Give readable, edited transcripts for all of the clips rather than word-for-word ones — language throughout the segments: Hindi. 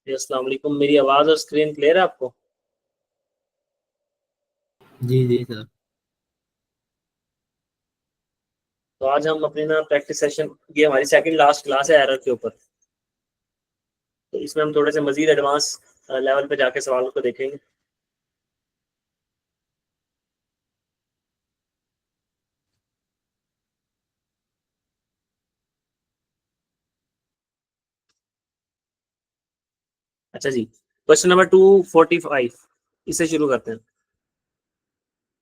जी, अस्सलाम वालेकुम। मेरी आवाज़ और स्क्रीन क्लियर है आपको? जी जी सर। तो आज हम अपनी ना प्रैक्टिस सेशन, ये हमारी सेकंड लास्ट क्लास है एरर के ऊपर। तो इसमें हम थोड़े से मजीद एडवांस लेवल पे जाके सवालों को देखेंगे। अच्छा जी, क्वेश्चन नंबर 245, इससे शुरू करते हैं।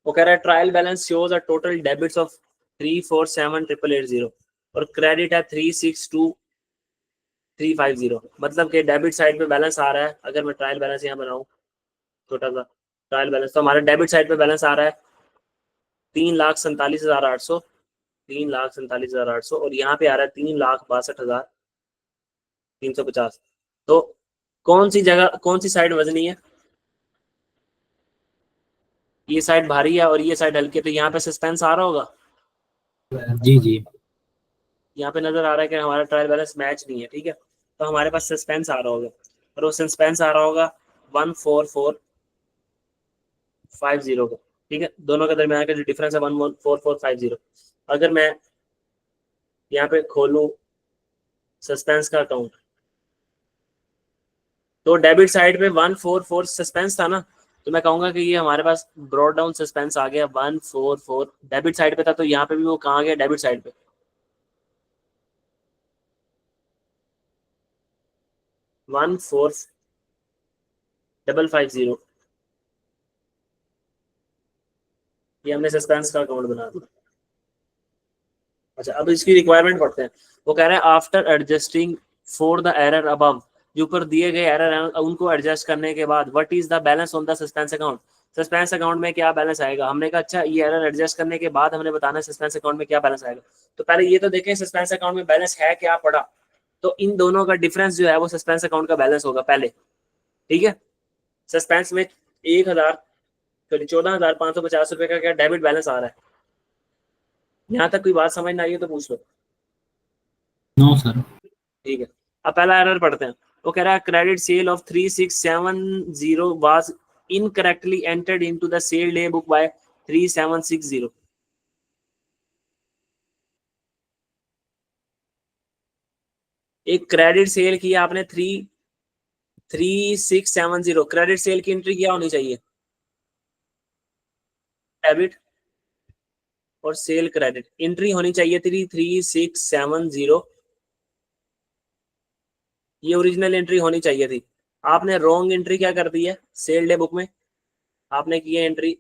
वो कह रहा है trial balance shows a total debits of 3478880 और क्रेडिट है 362350। मतलब कि डेबिट साइड पे बैलेंस आ रहा है, अगर मैं ट्रायल बैलेंस यहाँ बनाऊँ छोटा सा ट्रायल बैलेंस, तो हमारे डेबिट साइड पे बैलेंस आ रहा है 3,47,800, 3,47,800, और यहाँ पे आ रहा है 3,62,350। तो कौन सी जगह, कौन सी साइड वजनी है? ये साइड भारी है और ये साइड हल्की है, तो यहाँ पे सस्पेंस आ रहा होगा। जी जी। यहाँ पे नजर आ रहा है कि हमारा ट्रायल बैलेंस मैच नहीं है, ठीक है, तो हमारे पास सस्पेंस आ रहा होगा, और वो सस्पेंस आ रहा होगा 14450 का। ठीक है, दोनों के दरमियान का जो डिफरेंस है 14450। अगर मैं यहाँ पे खोलूँ सस्पेंस का अकाउंट, तो डेबिट साइड पे 144 सस्पेंस था ना, तो मैं कहूंगा कि ये हमारे पास ब्रॉड डाउन सस्पेंस आ गया। 144 डेबिट साइड पे था, तो यहाँ पे भी वो कहाँ गया? डेबिट साइड पे। 14550, ये हमने सस्पेंस का अकाउंट बना दिया। अच्छा, अब इसकी रिक्वायरमेंट पढ़ते हैं। वो कह रहे हैं after adjusting for the error above, जो ऊपर दिए गए एरर हैं उनको एडजस्ट करने के बाद, what is the balance on the suspense account, suspense account में क्या बैलेंस आएगा। हमने कहा अच्छा, ये एरर एडजस्ट करने के बाद हमने बताना है सस्पेंस अकाउंट में क्या बैलेंस आएगा। तो पहले ये तो देखें सस्पेंस अकाउंट में बैलेंस है क्या पड़ा, तो इन दोनों का डिफरेंस जो है वो सस्पेंस अकाउंट का बैलेंस होगा पहले। ठीक है, सस्पेंस में 1,000, सॉरी 14,550 रुपए का क्या डेबिट बैलेंस आ रहा है। यहाँ तक कोई बात समझ ना आई हो तो पूछ लो। No sir. ठीक है, अब पहला एरर पढ़ते हैं। वो कह रहा है credit sale of 3670 was incorrectly entered into the sale day book by 3760। एक क्रेडिट सेल किया आपने 3670, क्रेडिट सेल की एंट्री क्या होनी चाहिए? डेबिट और सेल क्रेडिट एंट्री होनी चाहिए थी 3670, ये ओरिजिनल एंट्री होनी चाहिए थी। आपने रॉन्ग एंट्री क्या कर दी है सेल डे बुक में? आपने की है एंट्री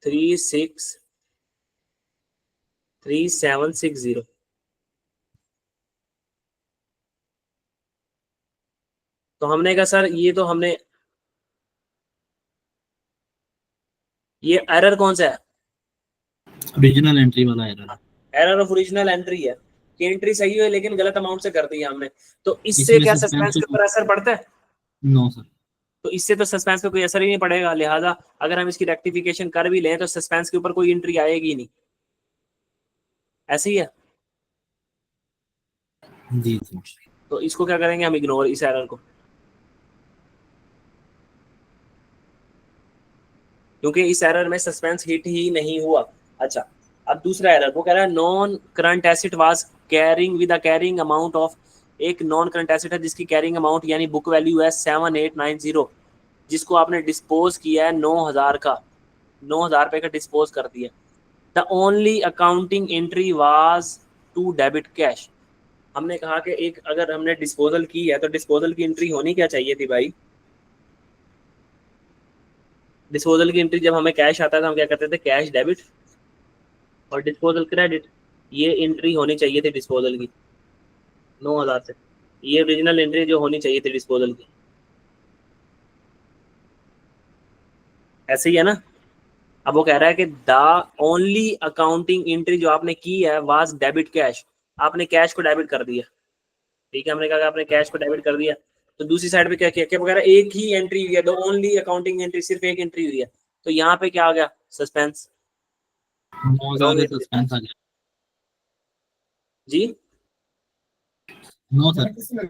3760। तो हमने कहा सर ये तो हमने, ये एरर कौन सा है? ओरिजिनल एंट्री वाला एरर है। एरर ऑफ ओरिजिनल एंट्री है कि एंट्री सही है लेकिन गलत अमाउंट से कर दी है हमने। तो इससे इसमें क्या सस्पेंस सस्पेंस के तो ऊपर असर पड़ता है? No sir. तो इससे तो सस्पेंस पे कोई असर ही नहीं पड़ेगा, लिहाजा अगर हम इसकी रेक्टिफिकेशन कर भी लें तो सस्पेंस के ऊपर कोई एंट्री आएगी नहीं। ऐसे ही है। जी जी। तो इसको क्या करेंगे हम? इग्नोर इस एरर को, क्योंकि इस एरर में सस्पेंस हिट ही नहीं हुआ। अच्छा, अब दूसरा एरर वो कह रहा है non current asset was carrying with a carrying amount of, एक नॉन करंट एसेट है जिसकी कैरिंग अमाउंट यानी बुक वैल्यू है 7890, जिसको आपने डिस्पोज किया है 9,000 का, 9,000 रुपए का डिस्पोज कर दिया। The only accounting entry was to debit cash. हमने कहा कि एक अगर हमने डिस्पोजल की है तो डिस्पोजल की एंट्री होनी क्या चाहिए थी भाई? डिस्पोजल की एंट्री जब हमें कैश आता था हम क्या करते थे? कैश डेबिट और डिस्पोजल क्रेडिट, ये एंट्री होनी चाहिए थी डिस्पोजल की 9,000 से। ये ओरिजिनल एंट्री जो होनी चाहिए थी डिस्पोजल की। ऐसे ही है ना। अब वो कह रहा है कि द ओनली अकाउंटिंग एंट्री जो आपने की है वाज डेबिट कैश, आपने कैश को डेबिट कर दिया। ठीक है, हमने कहा कि आपने कैश को डेबिट कर दिया। तो दूसरी साइड पे क्या किया? क्या वगैरह एक ही एंट्री हुई है, द ओनली अकाउंटिंग एंट्री, सिर्फ एक एंट्री हुई है। तो यहाँ पे क्या आ गया? सस्पेंस, नो रॉन्ग ज्यादा एंट्री। सस्पेंस आ गया। जी, नो सर।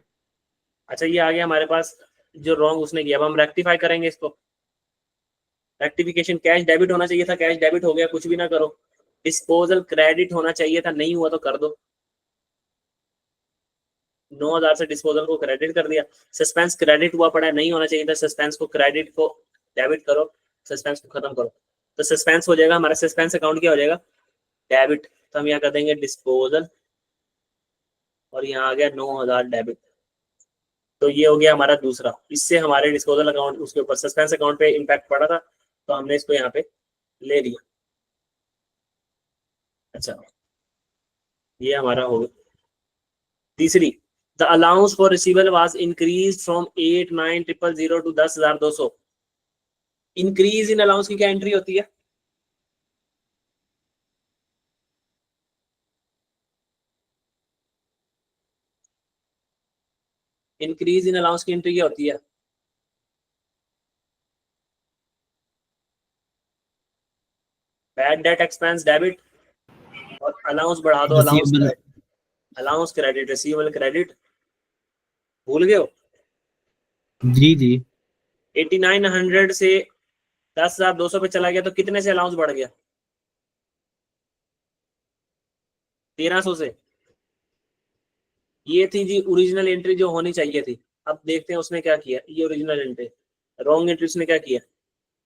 अच्छा ये आ गया हमारे पास जो रॉन्ग उसने किया, अब हम रेक्टिफाई करेंगे इसको। रेक्टिफिकेशन, कैश डेबिट होना चाहिए था, कैश डेबिट हो गया, कुछ भी ना करो। डिस्पोजल क्रेडिट होना चाहिए था, नहीं हुआ तो कर दो। 9,000 से डिस्पोजल को क्रेडिट कर दिया। सस्पेंस क्रेडिट हुआ पड़ा है, नहीं होना चाहिए था, सस्पेंस को क्रेडिट को डेबिट करो, सस्पेंस को खत्म करो। तो सस्पेंस हो जाएगा हमारा, सस्पेंस अकाउंट क्या हो जाएगा, डेबिट। तो हम यहाँ कर देंगे डिस्पोजल, और यहाँ आ गया 9,000 डेबिट। तो ये हो गया हमारा दूसरा, इससे हमारे डिस्पोजल अकाउंट उसके ऊपर सस्पेंस अकाउंट पे इम्पैक्ट पड़ा था, तो हमने इसको यहाँ पे ले लिया। अच्छा ये हमारा हो गया। तीसरी, the allowance for receivable was increase from 8,9,000 to 10,200। Increase in allowance की क्या एंट्री होती है, इंक्रीज इन अलाउंस की एंट्री क्या होती है, बैड डेट एक्सपेंस डेबिट, और अलाउंस बढ़ा दो, allowance receivable. Credit, allowance credit, receivable credit, भूल गए हो। जी जी। 8,900 से 10,200 पे चला गया, तो कितने से अलाउंस बढ़ गया, 1,300 से। ये थी जी ओरिजिनल एंट्री जो होनी चाहिए थी। अब देखते हैं उसने क्या किया, ये ओरिजिनल एंट्री, रॉन्ग एंट्री उसने क्या किया।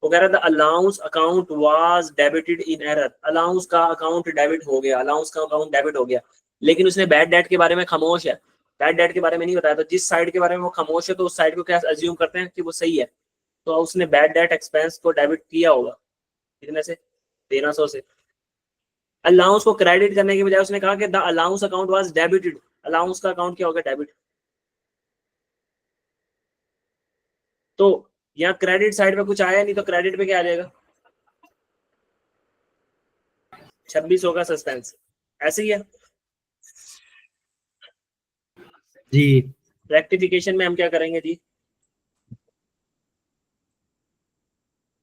वो कह रहा था allowance account was debited in error, allowance का अकाउंट डेबिट हो गया, अलाउंस का अकाउंट डेबिट हो गया, लेकिन उसने बैड डेट के बारे में खामोश है, बैड डेट के बारे में नहीं बताया। तो जिस साइड के बारे में वो खामोश है, तो उस साइड को क्या अज्यूम करते हैं कि वो सही है। तो उसने बैड डेट एक्सपेंस को डेबिट किया होगा, कितने से, 1,300 से। अलाउंस को क्रेडिट करने के बजाय उसने कहा कि the allowance account was debited, allowance का अकाउंट क्या होगा, डेबिट। तो यहाँ क्रेडिट साइड पे कुछ आया नहीं, तो क्रेडिट पे क्या आ जाएगा, 26 का सस्पेंस, ऐसे ही है। जी। रेक्टिफिकेशन में हम क्या करेंगे जी,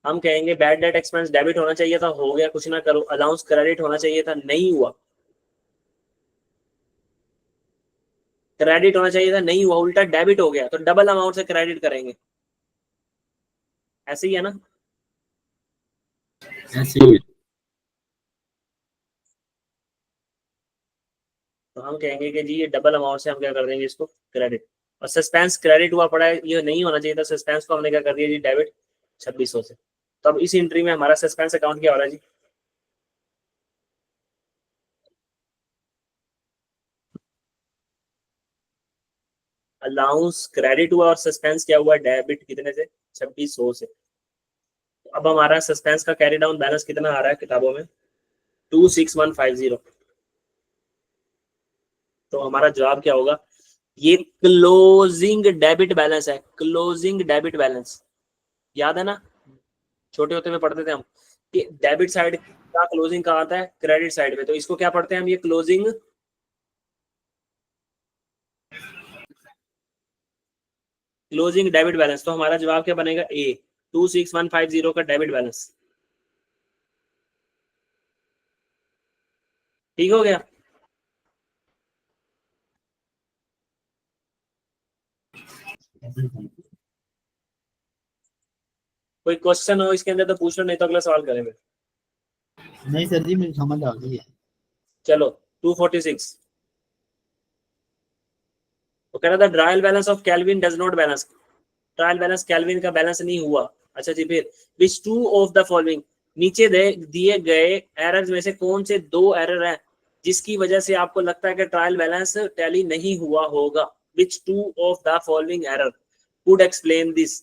हम कहेंगे बैड डेट एक्सपेंस डेबिट होना चाहिए था, हो गया, कुछ ना करो। अलाउंस क्रेडिट होना चाहिए था, नहीं हुआ। क्रेडिट होना चाहिए था, नहीं हुआ, उल्टा डेबिट हो गया, तो डबल अमाउंट से क्रेडिट करेंगे, ऐसे ही है ना। ऐसे ही है। तो हम कहेंगे कि जी ये डबल अमाउंट से हम क्या कर देंगे, इसको क्रेडिट। और सस्पेंस क्रेडिट हुआ पड़ा है, ये नहीं होना चाहिए था, सस्पेंस को हमने क्या कर दिया जी, डेबिट 2600 से। तो अब इस एंट्री में हमारा सस्पेंस अकाउंट क्या हो रहा है जी, अलाउंस क्रेडिट हुआ और सस्पेंस क्या हुआ, डेबिट, कितने से, 2600 से। अब हमारा सस्पेंस का कैरी डाउन बैलेंस कितना आ रहा है किताबों में, 26150। तो हमारा जवाब क्या होगा, ये क्लोजिंग डेबिट बैलेंस है, क्लोजिंग डेबिट बैलेंस, याद है ना, छोटे होते हुए पढ़ते थे हम कि डेबिट साइड का क्लोजिंग कहाँ आता है, क्रेडिट साइड पे। तो इसको क्या पढ़ते हैं हम, ये क्लोजिंग, क्लोजिंग डेबिट बैलेंस। तो हमारा जवाब क्या बनेगा, ए, 26150 का डेबिट बैलेंस। ठीक हो गया। कोई क्वेश्चन हो इसके अंदर तो पूछ लो, नहीं तो अगला सवाल करेंगे। नहीं सर जी, मुझे समझ आ गई है। चलो 246, वो कह रहा था trial balance of Calvin does not balance, trial balance Calvin का बैलेंस नहीं हुआ। अच्छा जी, फिर which two of the following, नीचे दिए गए एरर्स में से कौन से दो एरर हैं जिसकी वजह से आपको लगता है कि ट्रायल बैलेंस टैली नहीं हुआ होगा। Which two of the following error could explain this,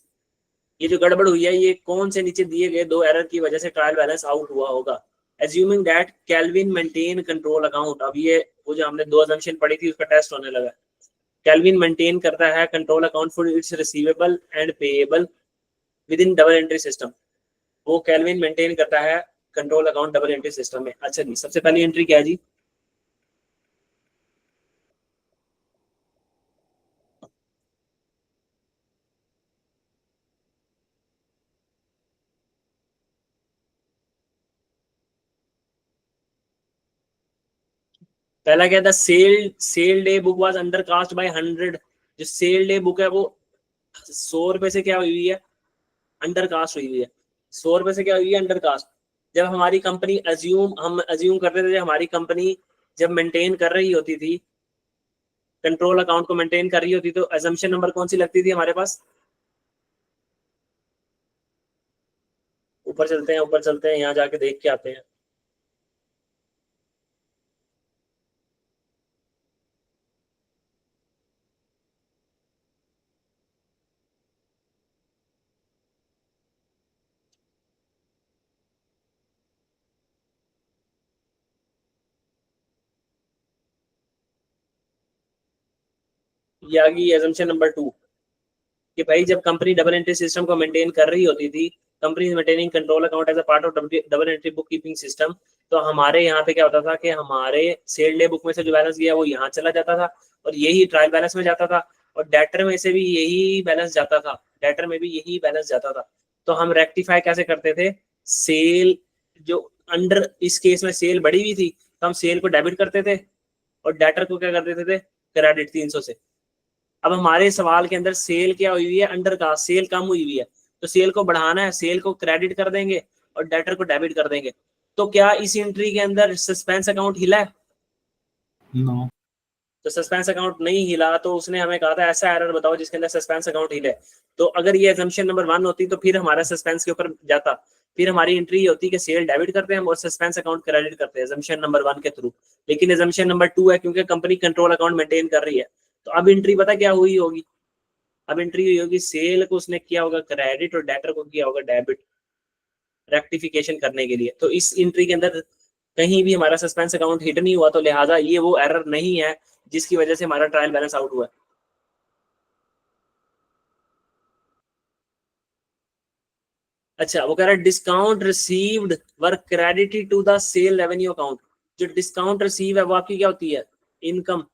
ये जो गड़बड़ हुई है ये कौन से नीचे दिए गए दो एरर की वजह से ट्रायल बैलेंस आउट हुआ होगा। Assuming that Calvin maintain control account, अब ये वो जो हमने दो असम्पशन पढ़ी थी उसका टेस्ट होने लगा। कैल्विन मेंटेन करता है control account for its receivable and payable with in double entry system, वो कैल्विन मेंटेन करता है control account double entry system में। अच्छा जी, सबसे पहली एंट्री क्या है जी, पहला क्या था, sale day book was undercast by 100, जो सेल डे बुक है वो 100 रुपए से क्या हुई है, अंडर कास्ट हुई है। 100 रुपए से क्या हुई है, अंडर कास्ट। जब हमारी कंपनी हम अज्यूम करते थे, हमारी कंपनी जब मेंटेन कर रही होती थी, कंट्रोल अकाउंट को मेंटेन कर रही होती, तो अजम्पशन नंबर कौन सी लगती थी हमारे पास? ऊपर चलते हैं, ऊपर चलते हैं, यहाँ जाके देख के आते हैं। ये आ गई एजम्पशन नंबर 2 कि भाई जब कंपनी डबल एंट्री सिस्टम को मेंटेन कर रही होती थी, company maintaining control account as a part of double entry bookkeeping system, तो हमारे यहाँ पे क्या होता था कि हमारे सेल डे बुक में से जो बैलेंस गया वो यहाँ चला जाता था और यही ट्रायल बैलेंस में जाता था, और डेटर में से भी यही बैलेंस जाता था, डेटर में भी यही बैलेंस जाता था। तो हम रेक्टिफाई कैसे करते थे? सेल जो अंडर इस केस में सेल बढ़ी हुई थी तो हम सेल को डेबिट करते थे और डेटर को क्या कर देते थे, क्रेडिट 300 से। अब हमारे सवाल के अंदर सेल क्या हुई हुई है, अंडर का सेल कम हुई हुई है, तो सेल को बढ़ाना है, सेल को क्रेडिट कर देंगे और डेटर को डेबिट कर देंगे। तो क्या इस एंट्री के अंदर सस्पेंस अकाउंट हिला है? नो। तो सस्पेंस अकाउंट नहीं हिला, तो उसने हमें कहा था ऐसा एरर बताओ जिसके अंदर सस्पेंस अकाउंट हिले। तो अगर ये assumption नंबर 1 होती तो फिर हमारा सस्पेंस के ऊपर जाता, फिर हमारी एंट्री होती कि सेल डेबिट करते हैं और सस्पेंस अकाउंट क्रेडिट करते हैं assumption नंबर 1 के थ्रू। लेकिन assumption नंबर 2 है क्योंकि कंपनी कंट्रोल अकाउंट मेंटेन कर रही है। तो अब एंट्री पता क्या हुई होगी? अब एंट्री हुई होगी सेल को उसने किया होगा क्रेडिट और डेटर को किया होगा डेबिट, रेक्टिफिकेशन करने के लिए। तो इस एंट्री के अंदर कहीं भी हमारा सस्पेंस अकाउंट हिट नहीं हुआ, तो लिहाजा ये वो एरर नहीं है जिसकी वजह से हमारा ट्रायल बैलेंस आउट हुआ है। अच्छा, वो कह रहा है discount received were credited to the sale revenue account. जो डिस्काउंट रिसीव है वो आपकी क्या होती है, इनकम।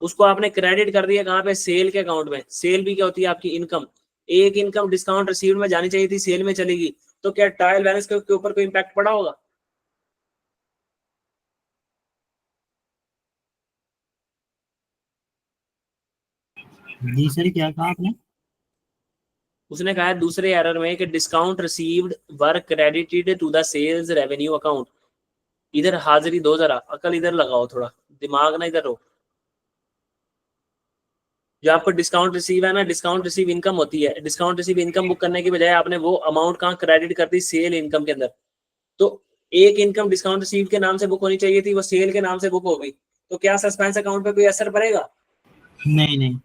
उसको आपने क्रेडिट कर दिया कहाँ पे, सेल के अकाउंट में। सेल भी क्या होती है आपकी, इनकम। एक इनकम डिस्काउंट रिसीव्ड में जानी चाहिए थी, सेल में चलेगी, तो क्या ट्रायल बैलेंस के ऊपर कोई इंपैक्ट पड़ा होगा? जी सर, क्या कहा आपने? उसने कहा है दूसरे एरर में कि discount received were credited to the sales revenue account. इधर हाजिरी दो, जरा अकल इधर लगाओ, थोड़ा दिमाग ना इधर हो। जो आपको डिस्काउंट रिसीव है ना, डिस्काउंट रिसीव इनकम होती है, डिस्काउंट रिसीव इनकम बुक करने की बजाय आपने वो अमाउंट कहाँ क्रेडिट कर दी, सेल इनकम के अंदर। तो एक इनकम डिस्काउंट रिसीव के नाम से बुक होनी चाहिए थी, वो सेल के नाम से बुक हो गई, तो क्या सस्पेंस अकाउंट पे कोई असर पड़ेगा? नहीं नहीं।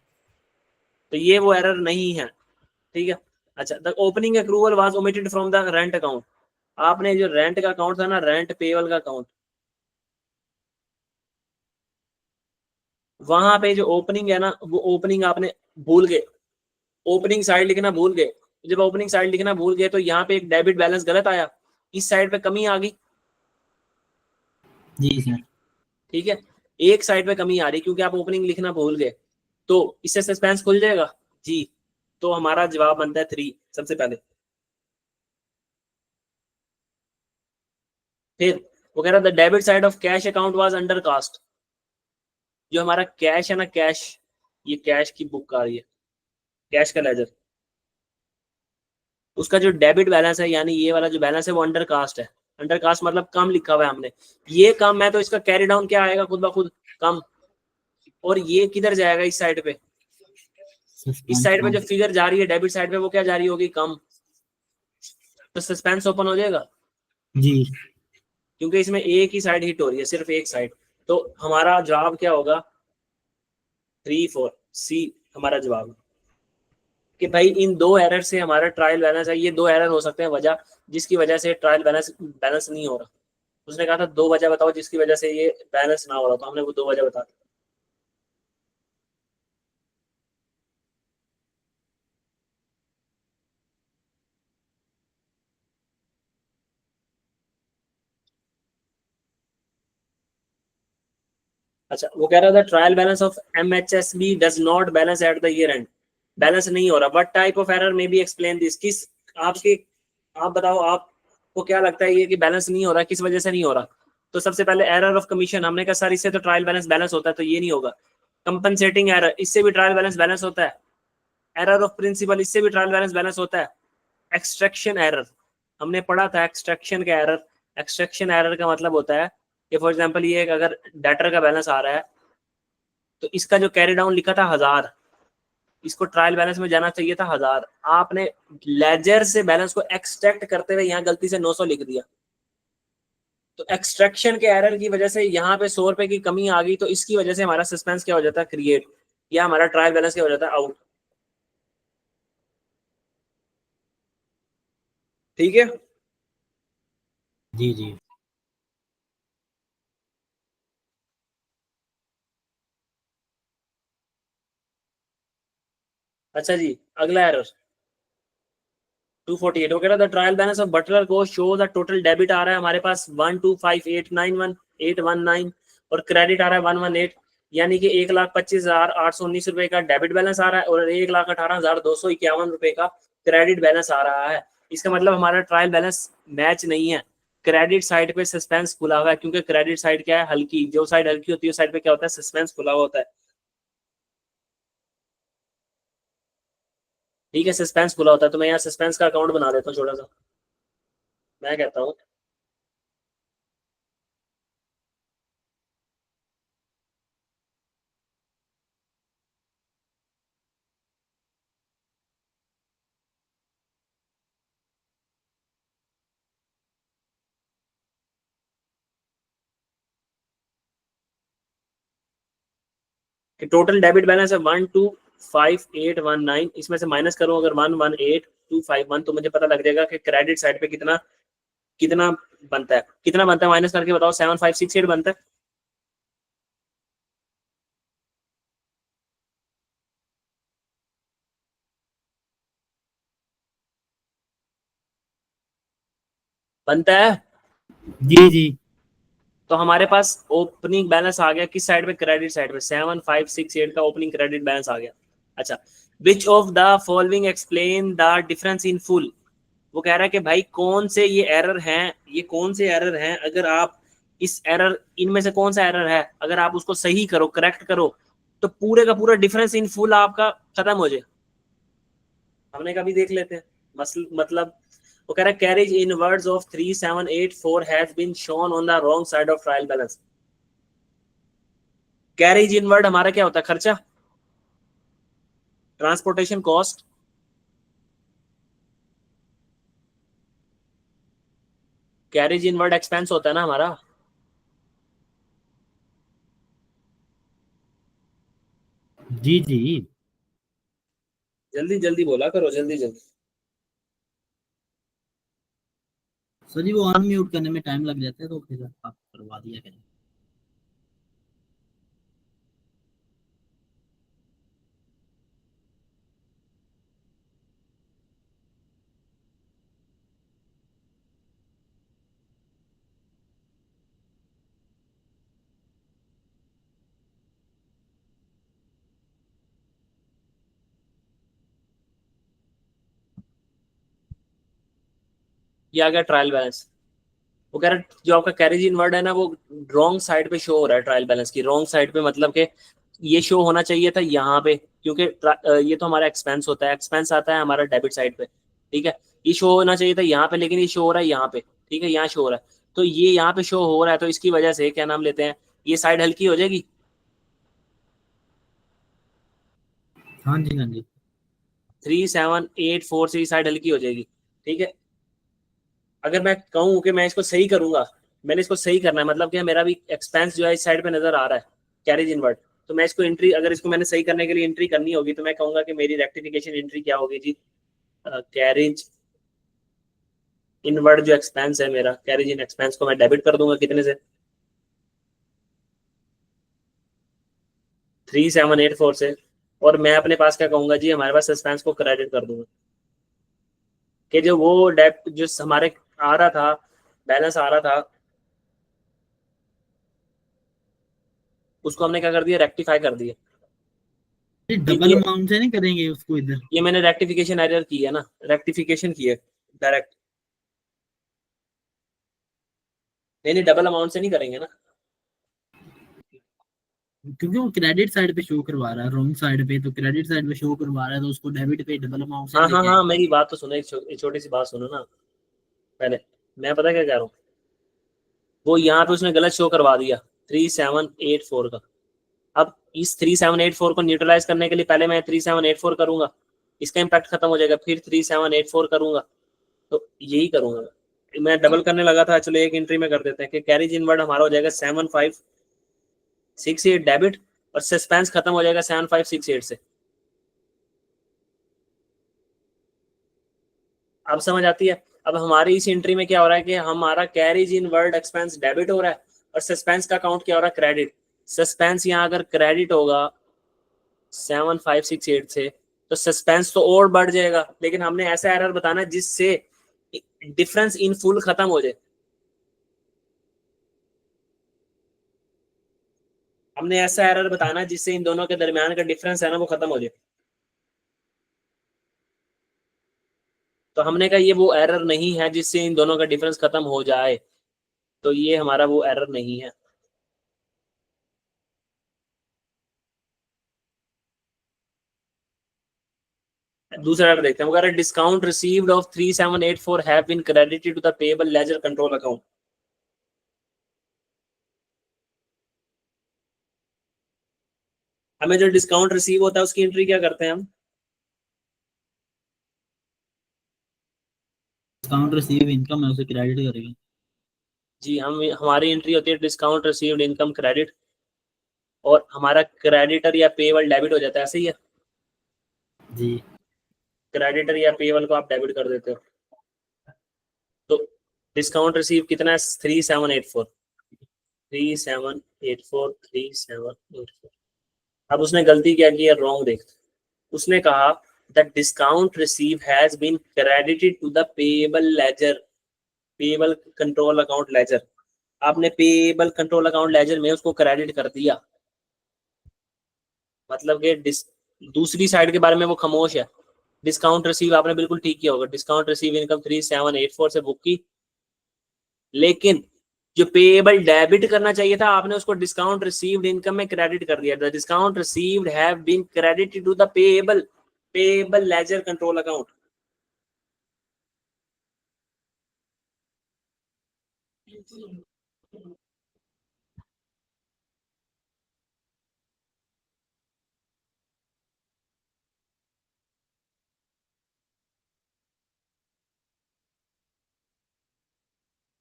तो ये वो एरर नहीं है, ठीक है। अच्छा, the opening accrual was omitted from the rent account. आपने जो रेंट का अकाउंट था ना, रेंट पेबल का अकाउंट, वहां पे जो ओपनिंग है ना, वो ओपनिंग आपने भूल गए, ओपनिंग साइड लिखना भूल गए। जब ओपनिंग साइड लिखना भूल गए तो यहाँ पे एक डेबिट बैलेंस गलत आया, इस साइड पे कमी आ गई, जी सर। ठीक है। एक साइड पे कमी आ रही क्योंकि आप ओपनिंग लिखना भूल गए, तो इससे सस्पेंस खुल जाएगा जी। तो हमारा जवाब बनता है 3 सबसे पहले। फिर वो कह रहा the debit side of cash account was undercast. जो हमारा कैश है ना, कैश, ये कैश की बुक आ रही है, कैश का लेजर, उसका जो डेबिट बैलेंस है यानी ये वाला जो बैलेंस है वो अंडर कास्ट है। अंडर कास्ट मतलब कम लिखा हुआ है हमने, ये कम है तो इसका कैरी डाउन क्या आएगा, खुद ब खुद कम। और ये किधर जाएगा, इस साइड पे, इस साइड पे जो फिगर जा रही है डेबिट साइड पे वो क्या जा रही होगी, कम। तो सस्पेंस ओपन हो जाएगा जी। क्योंकि इसमें एक ही साइड हिट हो रही है, सिर्फ एक साइड। तो हमारा जवाब क्या होगा, 3 4 C हमारा जवाब है। कि भाई इन दो एरर से हमारा ट्रायल बैलेंस है, ये दो एरर हो सकते हैं वजह जिसकी वजह से ट्रायल बैलेंस बैलेंस नहीं हो रहा। उसने कहा था 2 वजह बताओ जिसकी वजह से ये बैलेंस ना हो रहा, तो हमने वो 2 वजह बता दी। अच्छा, वो कह रहा था trial balance of MHSB does not balance at the year and. Balance नहीं हो रहा, what type of error may be explain this. किस आपके, आप बताओ आपको क्या लगता है ये कि बैलेंस नहीं हो रहा किस वजह से नहीं हो रहा? तो सबसे पहले एरर ऑफ कमीशन, हमने कहा सर इससे तो ट्रायल बैलेंस बैलेंस होता है, तो ये नहीं होगा। कंपनसेटिंग एरर, इससे भी ट्रायल बैलेंस बैलेंस होता है। एरर ऑफ प्रिंसिपल, इससे भी ट्रायल बैलेंस बैलेंस होता है। एक्सट्रैक्शन एरर, हमने पढ़ा था एक्सट्रैक्शन का एरर। एक्सट्रैक्शन एरर का मतलब होता है कि फॉर एग्जांपल ये अगर डेटर का बैलेंस आ रहा है तो इसका जो कैरी डाउन लिखा था 1000, इसको ट्रायल बैलेंस में जाना चाहिए था 1000, आपने लेजर से बैलेंस को एक्सट्रैक्ट करते हुए यहाँ गलती से 900 लिख दिया, तो एक्सट्रैक्शन के एरर की वजह से यहाँ पे 100 रुपए की कमी आ गई, तो इसकी वजह से हमारा सस्पेंस क्या हो जाता है, क्रिएट, या हमारा ट्रायल बैलेंस क्या हो जाता है, आउट। ठीक है। जी जी। अच्छा जी, अगला एरर 248, वो कह रहा था ट्रायल बैलेंस ऑफ बटलर को शो द टोटल डेबिट आ रहा है हमारे पास 125,891,819 और क्रेडिट आ रहा है 118, यानी कि 1,25,819 रुपए का डेबिट बैलेंस आ रहा है और 1,18,251 रुपए का क्रेडिट बैलेंस आ रहा है। इसका मतलब हमारा ट्रायल बैलेंस मैच नहीं है। क्रेडिट साइड पे सस्पेंस खुला हुआ है, क्योंकि क्रेडिट साइड क्या है, हल्की, जो साइड हल्की होती है उस साइड पे क्या होता है, सस्पेंस खुला हुआ होता है। ठीक है, सस्पेंस खुला होता है, तो मैं यहाँ सस्पेंस का अकाउंट बना देता हूँ छोटा सा। मैं कहता हूँ कि टोटल डेबिट बैलेंस है 125,819, इसमें से माइनस करूं अगर 118,251, तो मुझे पता लग जाएगा कि क्रेडिट साइड पे कितना कितना बनता है। कितना बनता है माइनस करके बताओ, 7568 बनता है। बनता है। जी जी। तो हमारे पास ओपनिंग बैलेंस आ गया किस साइड पे, क्रेडिट साइड पे, 7568 का ओपनिंग क्रेडिट बैलेंस आ गया। अच्छा, विच of the following explain the difference in full, वो कह रहा है कि भाई कौन से ये एरर हैं, ये कौन से एरर हैं, अगर आप इस एरर, इनमें से कौन सा एरर है अगर आप उसको सही करो, करेक्ट करो, तो पूरे का पूरा डिफरेंस इन फुल आपका खत्म हो जाए। हमने कभी देख लेते हैं। मतलब वो कह रहा है carriage inwards of 3784 has been shown on the wrong side of trial balance. Carriage inward हमारा क्या होता है, खर्चा, transportation cost, carriage inward expense होता है ना हमारा। जी जी। जल्दी जल्दी बोला करो, जल्दी जल्दी। सर जी वो अनम्यूट करने में टाइम लग जाता है, तो फिर आप करवा दिया करें। ये आ गया ट्रायल बैलेंस। वो कह रहा है जो आपका कैरेज इन वर्ड है ना, वो रॉन्ग साइड पे शो हो रहा है ट्रायल बैलेंस की, रॉन्ग साइड पे, मतलब कि ये शो होना चाहिए था यहाँ पे, क्योंकि ये तो हमारा एक्सपेंस होता है, एक्सपेंस आता है हमारा डेबिट साइड पे। ठीक है, ये शो होना चाहिए था यहाँ पे, लेकिन ये शो हो रहा है यहाँ पे। ठीक है, यहाँ शो हो रहा है, तो ये यहाँ पे शो हो रहा है, तो इसकी वजह से क्या नाम लेते हैं, ये साइड हल्की हो जाएगी। हाँ जी हाँ जी। 3784 से ये साइड हल्की हो जाएगी। ठीक है, अगर मैं कहूँ कि मैं इसको सही करूंगा, मैंने इसको सही करना है, मतलब कि मेरा भी एक्सपेंस जो है इस साइड पे नजर आ रहा है, कैरेज इनवर्ड, तो मैं इसको एंट्री, अगर इसको मैंने सही करने के लिए एंट्री करनी होगी, तो मैं कहूंगा कि मेरी रेक्टिफिकेशन एंट्री क्या होगी जी, कैरेज इनवर्ड जो एक्सपेंस है मेरा, कैरेज इन एक्सपेंस को मैं डेबिट कर दूंगा कितने से, 3784 से, और मैं अपने पास क्या कहूंगा जी, हमारे पास एक्सपेंस को क्रेडिट कर दूंगा, कि जो वो डेट जो हमारे आ रहा था, बैलेंस आ रहा था, उसको हमने क्या कर दिया, रेक्टिफाई कर दिया। डबल ये अमाउंट से नहीं करेंगे उसको इधर। ये मैंने रेक्टिफिकेशन एरर की है ना, रेक्टिफिकेशन की है डायरेक्ट। नहीं नहीं, डबल अमाउंट से नहीं करेंगे ना। क्योंकि वो क्रेडिट साइड पे शो करवा रहा है, रॉन्ग साइड पे, तो क्रेडिट साइड पे शो करवा रहा है, तो उसको डेबिट पे डबल अमाउंट से हाँ हाँ लेके हाँ, आएंगे। मेरी बात तो सुनो, एक छोटी सी बात सुनो ना पहले। मैं पता क्या कह रहा हूँ, वो यहाँ पे उसने गलत शो करवा दिया 3784 का। अब इस 3784 को न्यूट्रलाइज करने के लिए पहले मैं 3784 करूंगा, इसका इम्पैक्ट खत्म हो जाएगा, फिर 3784 करूंगा, तो यही करूंगा मैं डबल करने लगा था। चलो एक एंट्री में कर देते हैं कि कैरीज इनवर्ड हमारा हो जाएगा 7568 डेबिट, और सस्पेंस खत्म हो जाएगा 7568 से। अब समझ आती है। अब हमारी इस एंट्री में क्या हो रहा है कि हमारा कैरीज इन वर्ड एक्सपेंस डेबिट हो रहा है, और सस्पेंस का काउंट क्या हो रहा है, क्रेडिट। सस्पेंस यहाँ अगर क्रेडिट होगा 7568 से, तो सस्पेंस तो और बढ़ जाएगा, लेकिन हमने ऐसा एरर बताना जिससे डिफरेंस इन फुल खत्म हो जाए। हमने ऐसा एरर बताना जिससे इन दोनों के दरमियान का डिफरेंस है ना वो खत्म हो जाए। तो हमने कहा ये वो एरर नहीं है जिससे इन दोनों का डिफरेंस खत्म हो जाए, तो ये हमारा वो एरर नहीं है। दूसरा एरर देखते हैं, अगर discount received of 3784 have been credited to the payable ledger control account. हमें जो डिस्काउंट रिसीव होता है उसकी एंट्री क्या करते हैं हम? डिस्काउंट रिसीव इनकम है, उसे क्रेडिट करेंगे। जी, हम हमारी एंट्री होती है डिस्काउंट रिसीव्ड इनकम क्रेडिट, और हमारा क्रेडिटर या पेएबल डेबिट हो जाता है, ऐसे ही है। जी। क्रेडिटर या पेएबल को आप डेबिट कर देते हो। तो डिस्काउंट रिसीव कितना है, 3784, 3784, 3784। अब उसने गलती क्या की है, रॉन्ग देख। उसने कहा the discount receive has been credited to the payable ledger, payable control account ledger. आपने पेएबल कंट्रोल अकाउंट लेजर में उसको क्रेडिट कर दिया, मतलब कि दूसरी साइड के बारे में वो खामोश है। डिस्काउंट रिसीव आपने बिल्कुल ठीक किया होगा, डिस्काउंट रिसीव इनकम 3784 से बुक की, लेकिन जो पेएबल डेबिट करना चाहिए था आपने उसको डिस्काउंट रिसीव्ड इनकम में क्रेडिट कर दिया। The discount received have been credited to the payable, payable ledger control account.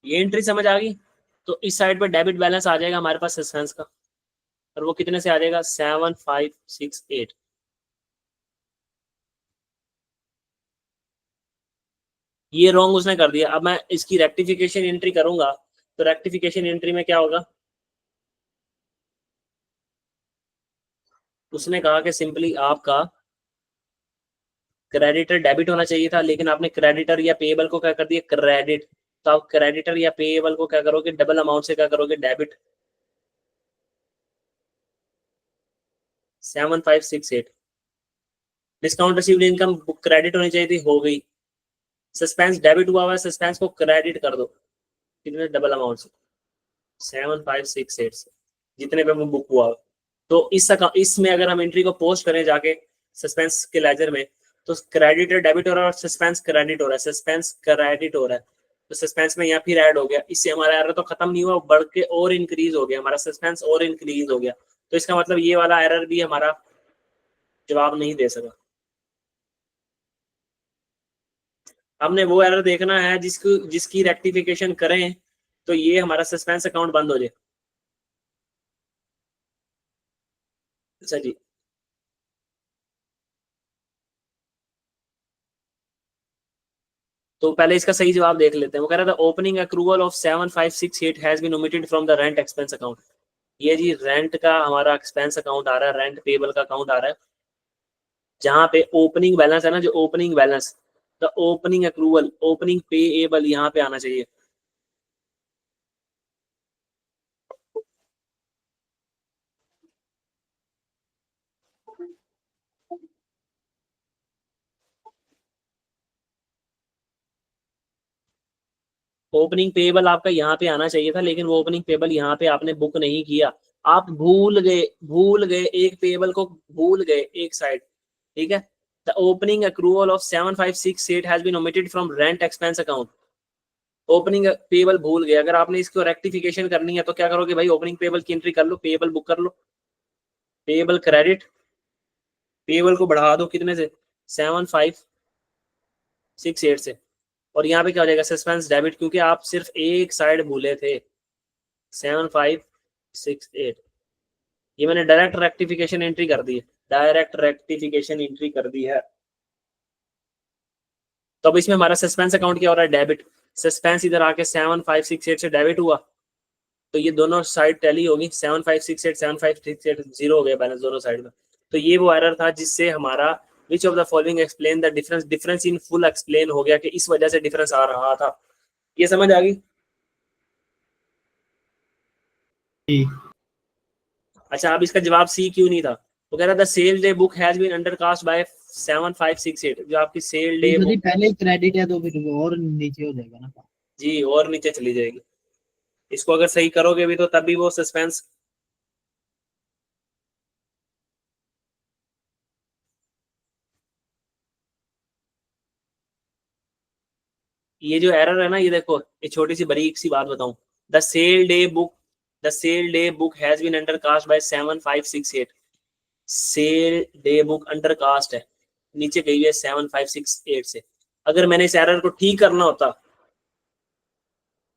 ये एंट्री समझ आ गई? तो इस साइड पर डेबिट बैलेंस आ जाएगा हमारे पास सस्पेंस का, और वो कितने से आ जाएगा, 7568। ये रॉन्ग उसने कर दिया। अब मैं इसकी रेक्टिफिकेशन एंट्री करूंगा, तो रेक्टिफिकेशन एंट्री में क्या होगा, उसने कहा कि सिंपली आपका क्रेडिटर डेबिट होना चाहिए था, लेकिन आपने क्रेडिटर या पेएबल को क्या कर दिया, क्रेडिट। तो आप क्रेडिटर या पेएबल को क्या करोगे, डबल अमाउंट से क्या करोगे, debit. 7568। Discount received income credit होनी चाहिए थी, हो गई। सस्पेंस डेबिट हुआ है, सस्पेंस को क्रेडिट कर दो, कितने, डबल अमाउंट से, 7568 से, जितने पे वो बुक हुआ हो। तो इसमें अगर हम एंट्री को पोस्ट करें जाके सस्पेंस के लेजर में, तो क्रेडिटर डेबिट हो रहा है और सस्पेंस क्रेडिट हो रहा है, सस्पेंस क्रेडिट हो रहा है। तो सस्पेंस में यहाँ फिर ऐड हो गया, इससे हमारा एरर तो खत्म नहीं हुआ, बढ़ के और इंक्रीज हो गया, हमारा सस्पेंस और इंक्रीज हो गया। तो इसका मतलब ये वाला एरर भी हमारा जवाब नहीं दे सका। हमने वो एरर देखना है जिसकी रेक्टिफिकेशन करें तो ये हमारा सस्पेंस अकाउंट बंद हो जाए। अच्छा जी, तो पहले इसका सही जवाब देख लेते हैं। वो कह रहा था opening accrual of 7568 has been omitted from the rent expense account. ये जी रेंट का हमारा एक्सपेंस अकाउंट आ रहा है, रेंट पेबल का अकाउंट आ रहा है, जहां पे ओपनिंग बैलेंस है ना, जो opening balance, the opening accrual, opening payable यहाँ पे आना चाहिए। ओपनिंग पेबल आपका यहाँ पे आना चाहिए था, लेकिन वो ओपनिंग पेबल यहाँ पे आपने बुक नहीं किया, आप भूल गए एक पेबल को, भूल गए एक साइड, ठीक है। The opening accrual of 7568 has been omitted from rent expense account. Opening payable भूल गए, अगर आपने इसको रेक्टिफिकेशन करनी है तो क्या करोगे भाई, ओपनिंग पेबल की एंट्री कर लो, पेबल बुक कर लो, पेबल क्रेडिट, पेबल को बढ़ा दो कितने से, 7568 से, और यहाँ पे क्या हो जाएगा, सस्पेंस डेबिट, क्योंकि आप सिर्फ एक साइड भूले थे, 7568। ये मैंने डायरेक्ट रेक्टिफिकेशन एंट्री कर दी है, डायरेक्ट रेक्टिफिकेशन एंट्री कर दी है। तो अब इसमें हमारा सस्पेंस अकाउंट क्या हो रहा है, डेबिट, सस्पेंस इधर आके 7568 से डेबिट हुआ, तो ये दोनों साइड टैली होगी, 7568 7568 जीरो हो गया बैलेंस दोनों साइड में। तो ये वो एरर था जिससे हमारा विच of the following explain the difference, difference in full explain हो गया कि इस वजह से डिफरेंस आ रहा था। ये समझ आ गई। अच्छा, अब इसका जवाब सी क्यों नहीं था, वो कह रहा था sale day book has been undercast by 7568, जो आपकी सेल डे यदि पहले क्रेडिट है तो फिर वो और नीचे हो जाएगा ना। जी और नीचे चली जाएगी, इसको अगर सही करोगे भी तो तब भी वो सस्पेंस, ये जो एरर है ना, ये देखो, ये छोटी सी बारीक सी बात बताऊं, the sale day book, the sale day book has been undercast by 7568, sale day book undercast है, नीचे गई है 7568 से। अगर मैंने इस एरर को ठीक करना होता,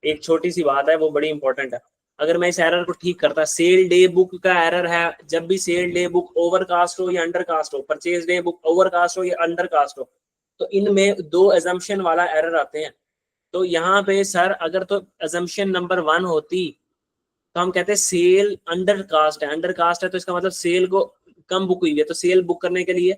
एक छोटी सी बात है वो बड़ी इंपॉर्टेंट है, अगर मैं इस एरर को ठीक करता, सेल डे बुक का एरर है, जब भी सेल डे बुक ओवरकास्ट हो या अंडरकास्ट हो, परचेज डे बुक ओवरकास्ट हो या अंडरकास्ट हो, तो इनमें दो एजम्पशन वाला एरर आते हैं। तो यहाँ पे सर अगर तो एजम्पशन नंबर 1 होती तो हम कहते हैं सेल अंडर कास्ट है, अंडर कास्ट है तो इसका मतलब सेल को कम बुक हुई है, तो सेल बुक करने के लिए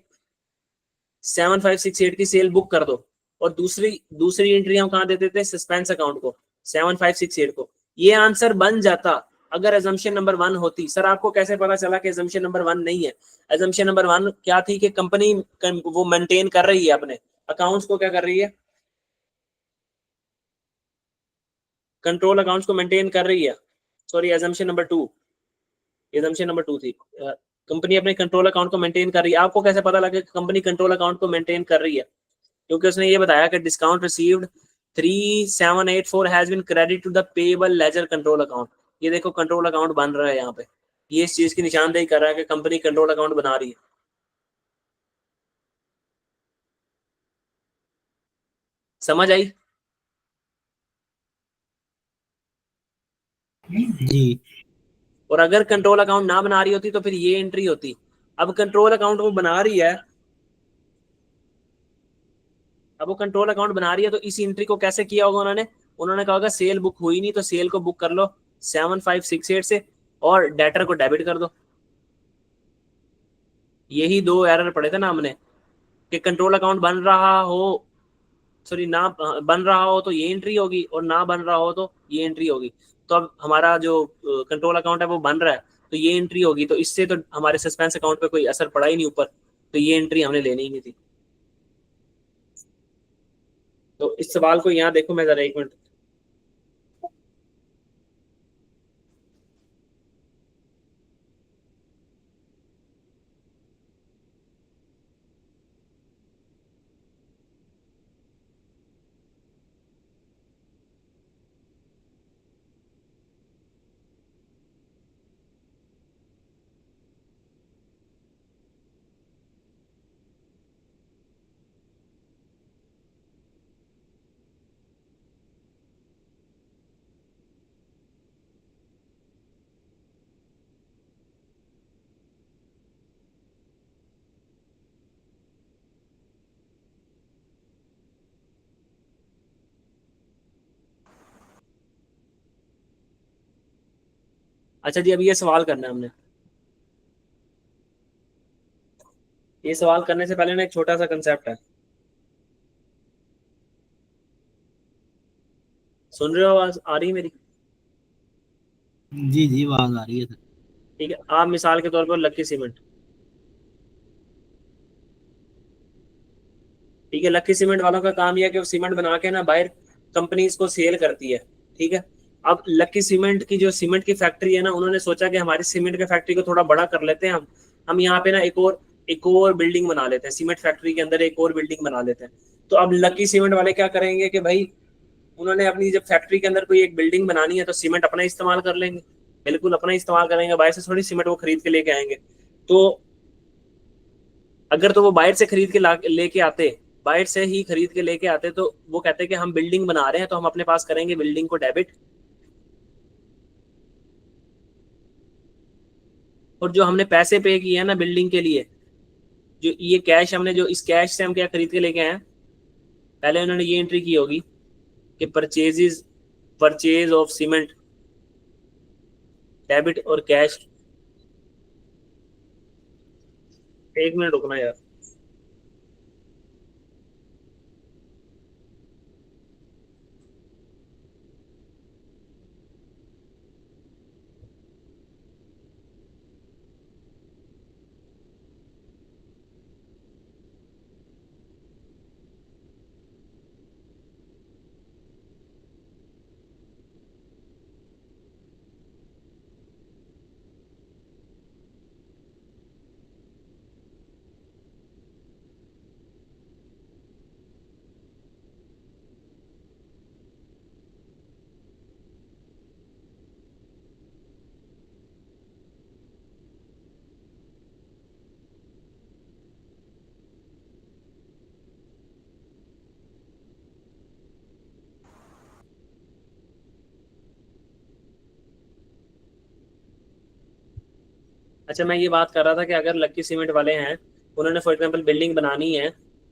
7568 की सेल बुक कर दो, और दूसरी दूसरी एंट्री हम कहाँ देते थे, सस्पेंस अकाउंट को, 7568 को। ये आंसर बन जाता अगर एजम्पशन नंबर 1 होती। सर आपको कैसे पता चला कि एजम्पशन नंबर 1 नहीं है, एजम्पशन नंबर 1 क्या थी कि कंपनी वो मेंटेन कर रही है अपने अकाउंट्स को, क्या कर रही है, कंट्रोल अकाउंट्स को मेंटेन कर रही है। Sorry, assumption number 2, assumption number 2 थी, कंपनी अपने कंट्रोल अकाउंट को मेंटेन कर रही है। आपको कैसे पता लगा कि कंपनी कंट्रोल अकाउंट को मेंटेन कर रही है, क्योंकि उसने ये बताया कि discount received 3784 has been credit to the payable ledger control account. ये देखो कंट्रोल अकाउंट बन रहा है यहाँ पे, ये इस चीज की निशानदेही कर रहा है कि कंपनी कंट्रोल अकाउंट बना रही है। समझ आई। जी और अगर कंट्रोल अकाउंट ना बना रही होती तो फिर ये एंट्री होती। अब कंट्रोल अकाउंट वो बना रही है, अब वो कंट्रोल अकाउंट बना रही है, तो इस एंट्री को कैसे किया होगा उन्होंने, उन्होंने कहा होगा सेल बुक हुई नहीं तो सेल को बुक कर लो 7568 से और डेटर को डेबिट कर दो। यही दो एरर पड़े थे ना हमने, कि कंट्रोल अकाउंट बन रहा हो, सॉरी ना बन रहा हो तो ये एंट्री होगी, और ना बन रहा हो तो ये एंट्री होगी। तो अब हमारा जो कंट्रोल अकाउंट है वो बन रहा है तो ये एंट्री होगी, तो इससे तो हमारे सस्पेंस अकाउंट पे कोई असर पड़ा ही नहीं ऊपर, तो ये एंट्री हमने लेनी ही नहीं थी। तो इस सवाल को यहाँ देखो, मैं जरा एक मिनट, अच्छा जी, अब ये सवाल करना है हमने। ये सवाल करने से पहले ना एक छोटा सा कंसेप्ट है, सुन रहे हो, आवाज आ रही है मेरी। जी जी आवाज आ रही है सर। ठीक है, आप मिसाल के तौर पर लक्की सीमेंट, ठीक है, लक्की सीमेंट वालों का काम यह है कि वो सीमेंट बना के ना बाहर कंपनीज को सेल करती है, ठीक है। अब लकी सीमेंट की जो सीमेंट की फैक्ट्री है ना, उन्होंने सोचा कि हमारी सीमेंट की फैक्ट्री को थोड़ा बड़ा कर लेते हैं हम यहाँ पे ना एक और बिल्डिंग बना लेते हैं, सीमेंट फैक्ट्री के अंदर एक और बिल्डिंग बना लेते हैं। तो अब लकी सीमेंट वाले क्या करेंगे कि भाई उन्होंने अपनी जब फैक्ट्री के अंदर कोई एक बिल्डिंग बनानी है तो सीमेंट अपना इस्तेमाल कर लेंगे, बिल्कुल अपना इस्तेमाल करेंगे, बाहर से थोड़ी सीमेंट वो खरीद के लेके आएंगे। तो अगर तो वो बाहर से खरीद के लेके आते, बाहर से ही खरीद के लेके आते, तो वो कहते कि हम बिल्डिंग बना रहे हैं तो हम अपने पास करेंगे बिल्डिंग को डेबिट, और जो हमने पैसे पे किए हैं ना बिल्डिंग के लिए, जो ये कैश हमने जो इस कैश से हम क्या खरीद के लेके आए हैं, पहले उन्होंने ये एंट्री की होगी कि परचेज ऑफ सीमेंट डेबिट और कैश। एक मिनट रुकना यार। अच्छा, मैं ये बात कर रहा था कि अगर लक्की सीमेंट वाले हैं, उन्होंने फॉर एग्जांपल बिल्डिंग बनानी है,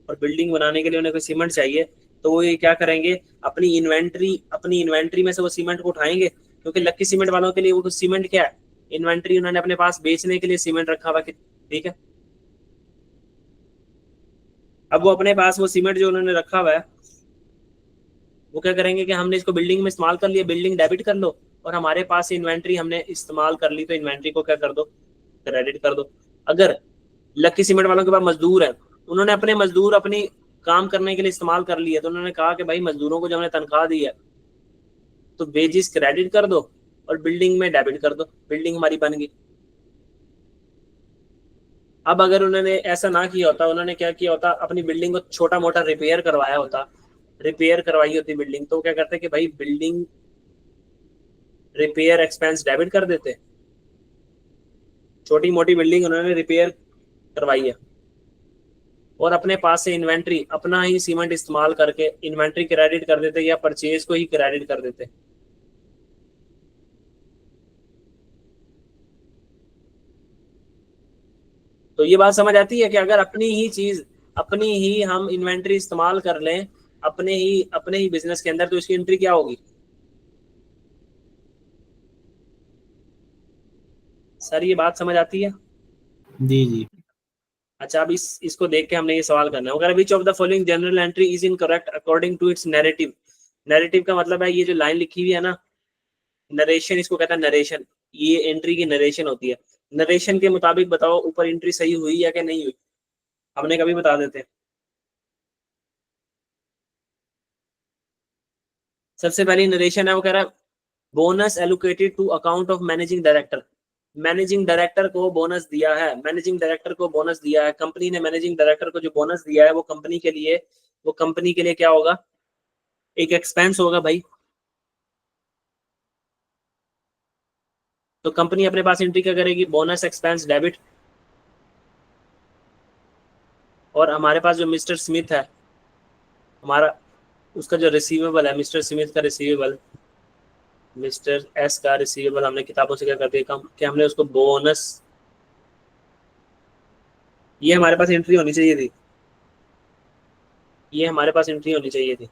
और बिल्डिंग बनाने के लिए उन्हें कोई सीमेंट चाहिए, तो वो ये क्या करेंगे, अपनी इन्वेंट्री में से वो सीमेंट को उठाएंगे, क्योंकि लक्की सीमेंट वालों के लिए वो सीमेंट क्या है, इन्वेंट्री, उन्होंने अपने पास बेचने के लिए सीमेंट रखा हुआ ठीक है। अब वो अपने पास वो सीमेंट जो उन्होंने रखा हुआ है, वो क्या करेंगे कि हमने इसको बिल्डिंग में इस्तेमाल कर लिया, बिल्डिंग डेबिट कर लो, और हमारे पास इन्वेंट्री हमने इस्तेमाल कर ली, तो इन्वेंट्री को क्या कर दो, क्रेडिट कर दो। अगर लकी सीमेंट वालों के पास मजदूर है, उन्होंने अपने मजदूर अपनी काम करने के लिए इस्तेमाल कर लिए, तो उन्होंने कहा कि भाई मजदूरों को जो हमने तनख्वाह दी है, तो वेजिस क्रेडिट कर दो और बिल्डिंग में डेबिट कर दो, बिल्डिंग हमारी बन गई। अब अगर उन्होंने ऐसा ना किया होता, उन्होंने क्या किया होता, अपनी बिल्डिंग को छोटा मोटा रिपेयर करवाया होता, रिपेयर करवाई होती बिल्डिंग, तो क्या करते कि भाई बिल्डिंग रिपेयर एक्सपेंस डेबिट कर देते, छोटी मोटी बिल्डिंग उन्होंने रिपेयर करवाई है, और अपने पास से इन्वेंट्री अपना ही सीमेंट इस्तेमाल करके इन्वेंट्री क्रेडिट कर देते, या परचेज को ही क्रेडिट कर देते। तो ये बात समझ आती है कि अगर अपनी ही चीज, अपनी ही हम इन्वेंट्री इस्तेमाल कर लें अपने ही बिजनेस के अंदर, तो इसकी एंट्री क्या होगी। सर ये बात समझ आती है। जी जी। अच्छा, अब इसको देख के हमने ये सवाल करना है, अगर which of the following journal entry is incorrect according to its narrative. Narrative का मतलब है ये जो लाइन लिखी हुई है ना, नरेशन इसको कहता है, नरेशन, ये एंट्री की नरेशन होती है। नरेशन के मुताबिक बताओ ऊपर एंट्री सही हुई या कि नहीं हुई, हमने कभी बता देते हैं। सबसे पहली नरेशन है, वो कह रहा है bonus allocated to account of managing director. Managing director को बोनस दिया है, मैनेजिंग डायरेक्टर को बोनस दिया है, कंपनी ने मैनेजिंग डायरेक्टर को जो बोनस दिया है वो कंपनी के लिए क्या होगा, एक एक्सपेंस होगा भाई। तो कंपनी अपने पास एंट्री क्या करेगी, बोनस एक्सपेंस डेबिट। और हमारे पास जो मिस्टर स्मिथ है, हमारा उसका जो रिसीवेबल है, मिस्टर स्मिथ का रिसीवेबल, मिस्टर एस का रिसीवेबल, हमने किताबों से क्या कर दिया कम कि हमने उसको बोनस, ये हमारे पास एंट्री होनी चाहिए थी, ये हमारे पास एंट्री होनी चाहिए थी।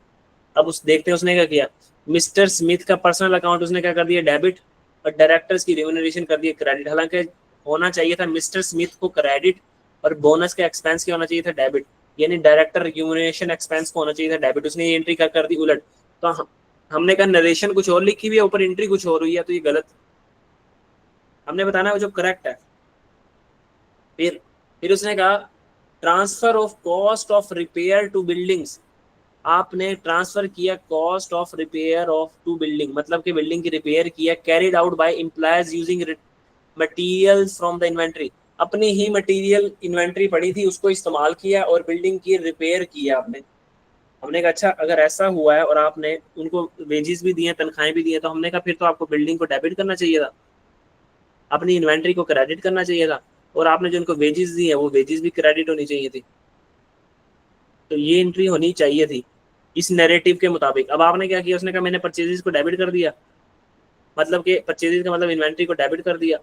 अब उस देखते हैं उसने क्या किया, मिस्टर स्मिथ का पर्सनल अकाउंट उसने क्या कर दिया, डेबिट, और डायरेक्टर्स की रिम्यूनरेशन कर दिया क्रेडिट। हालांकि होना चाहिए था मिस्टर स्मिथ को क्रेडिट, और बोनस के एक्सपेंस क्या होना चाहिए था, डेबिट, यानी डायरेक्टर रिम्यूनरेशन एक्सपेंस को होना चाहिए था डेबिट, उसने ये एंट्री कर दी उलट। तो हमने कहा नरेशन कुछ और लिखी हुई है, ऊपर एंट्री कुछ और हुई है, तो ये गलत, हमने बताना है वो जो करेक्ट है। फिर उसने कहा transfer of cost of repair to buildings. आपने ट्रांसफर किया cost of repair of to building, मतलब कि बिल्डिंग की रिपेयर किया, carried out by employees using materials from the inventory, अपनी ही मटेरियल इन्वेंट्री पड़ी थी उसको इस्तेमाल किया और बिल्डिंग की रिपेयर किया आपने। हमने कहा अच्छा अगर ऐसा हुआ है और आपने उनको वेजेस भी दिए, तनख्वाहें भी दी हैं, तो हमने कहा फिर तो आपको बिल्डिंग को डेबिट करना चाहिए था, अपनी इन्वेंट्री को क्रेडिट करना चाहिए था, और आपने जो उनको वेजेस दी है वो वेजेस भी क्रेडिट होनी चाहिए थी। तो ये एंट्री होनी चाहिए थी इस नैरेटिव के मुताबिक। अब आपने क्या किया, उसने कहा मैंने परचेजेस को डेबिट कर दिया, मतलब कि परचेजेस का मतलब इन्वेंट्री को डेबिट कर दिया,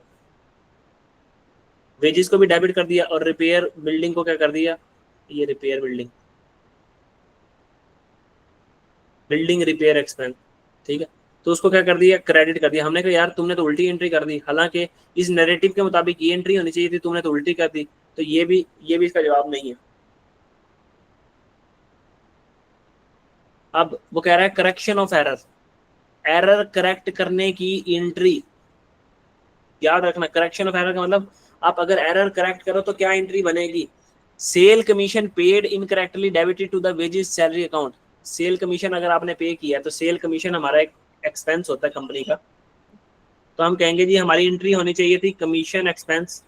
वेजेस को भी डेबिट कर दिया, और रिपेयर बिल्डिंग को क्या कर दिया, ये repair building, building repair expense, ठीक है, तो उसको क्या कर दिया, क्रेडिट कर दिया। हमने कहा यार तुमने तो उल्टी एंट्री कर दी, हालांकि इस नैरेटिव के मुताबिक ये एंट्री होनी चाहिए थी, तुमने तो उल्टी कर दी। तो ये भी इसका जवाब नहीं है। अब वो कह रहा है correction of error, error correct करने की एंट्री, याद रखना करेक्शन ऑफ एरर का मतलब आप अगर एरर करेक्ट करो तो क्या एंट्री बनेगी, sale commission paid incorrectly debited to the wages salary account. Sale commission अगर आपने पे किया तो सेल कमीशन हमारा एक एक्सपेंस होता है कंपनी का, तो हम कहेंगे जी हमारी एंट्री होनी चाहिए थी कमीशन एक्सपेंस।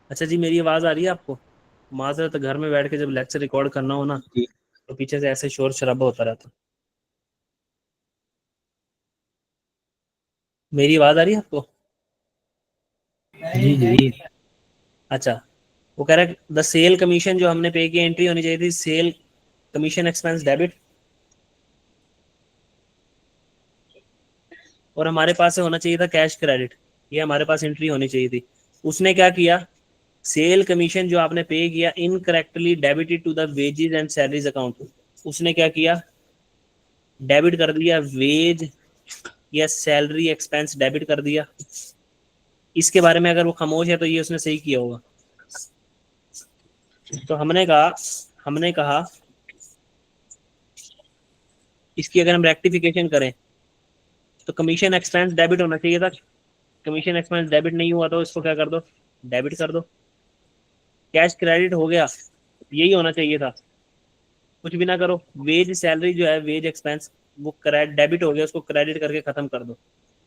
अच्छा जी मेरी आवाज आ रही है आपको? माजरत, घर में बैठ के जब लेक्चर रिकॉर्ड करना हो ना जी तो पीछे से ऐसे शोर शराबा होता रहता। मेरी आवाज आ रही है आपको? जी जी। अच्छा, वो कह रहा है द सेल कमीशन जो हमने पे की एंट्री होनी चाहिए थी सेल कमीशन एक्सपेंस डेबिट, और हमारे पास से होना चाहिए था कैश क्रेडिट, ये हमारे पास एंट्री होनी चाहिए थी। उसने क्या किया, सेल कमीशन जो आपने पे किया incorrectly debited to the wages and salaries account, उसने क्या किया, डेबिट कर दिया वेज या सैलरी एक्सपेंस डेबिट कर दिया। इसके बारे में अगर वो खामोश है तो ये उसने सही किया होगा। तो हमने कहा इसकी अगर हम रेक्टिफिकेशन करें तो कमीशन एक्सपेंस डेबिट होना चाहिए था, कमीशन एक्सपेंस डेबिट नहीं हुआ तो इसको क्या कर दो, डेबिट कर दो। कैश क्रेडिट हो गया, यही होना चाहिए था, कुछ भी ना करो। वेज सैलरी जो है वेज एक्सपेंस वो डेबिट हो गया, उसको क्रेडिट करके खत्म कर दो।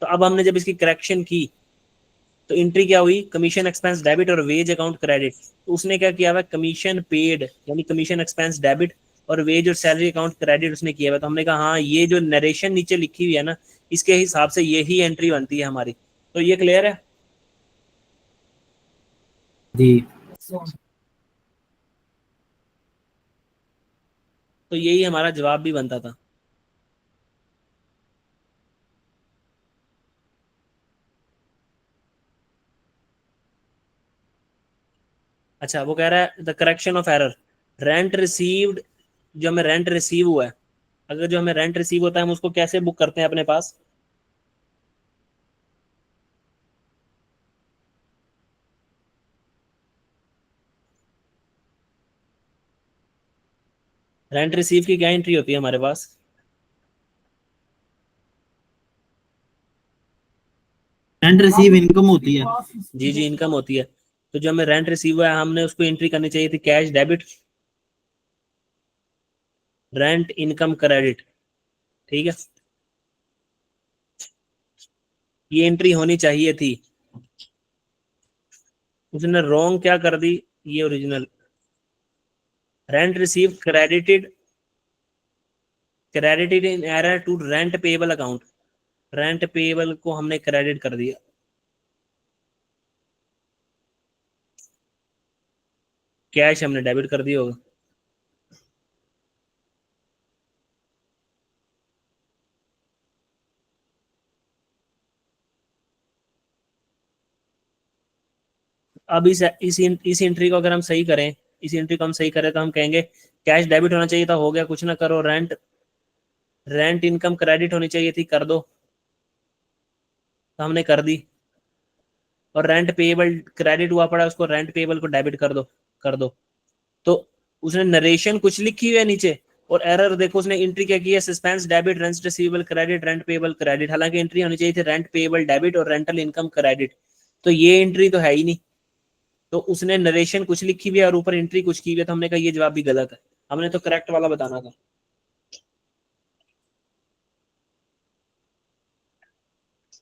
तो अब हमने जब इसकी करेक्शन की तो एंट्री क्या हुई, कमीशन एक्सपेंस डेबिट और वेज अकाउंट क्रेडिट। तो उसने क्या किया हुआ, कमीशन पेड यानी कमीशन एक्सपेंस डेबिट और वेज और सैलरी अकाउंट क्रेडिट उसने किया हुआ। तो हमने कहा हाँ ये जो नरेशन नीचे लिखी हुई है ना इसके हिसाब से यही एंट्री बनती है हमारी। तो ये क्लियर है? जी तो यही हमारा जवाब भी बनता था। अच्छा वो कह रहा है the correction of error, rent received, जो हमें रेंट रिसीव हुआ है, अगर जो हमें रेंट रिसीव होता है हम उसको कैसे बुक करते हैं अपने पास, रेंट रिसीव की क्या एंट्री होती है हमारे पास? रेंट रिसीव इनकम होती है। जी जी इनकम होती है। तो जो हमें रेंट रिसीव हुआ है हमने उसको एंट्री करनी चाहिए थी cash debit, rent income credit, ठीक है, ये एंट्री होनी चाहिए थी। उसने रॉन्ग क्या कर दी, ये original, rent receive credited in error to rent payable account, rent payable को हमने क्रेडिट कर दिया, कैश हमने डेबिट कर दिया होगा। अब इस एंट्री को अगर हम सही करें, इस एंट्री को हम सही करें तो हम कहेंगे कैश डेबिट होना चाहिए था, हो गया, कुछ ना करो। रेंट इनकम क्रेडिट होनी चाहिए थी, कर दो, तो हमने कर दी। और रेंट पेएबल क्रेडिट हुआ पड़ा, उसको रेंट पेएबल को डेबिट कर दो। तो उसने नरेशन कुछ लिखी हुई है नीचे, और एरर देखो उसने एंट्री क्या की है, suspense debit, rent receivable credit, rent payable credit. हालांकि एंट्री होनी चाहिए थी रेंट पेएबल डेबिट और रेंटल इनकम क्रेडिट, तो ये एंट्री तो है ही नहीं। तो उसने नरेशन कुछ लिखी हुई है और ऊपर एंट्री कुछ की हुई है, तो हमने कहा ये जवाब भी गलत है, हमने तो करेक्ट वाला बताना था।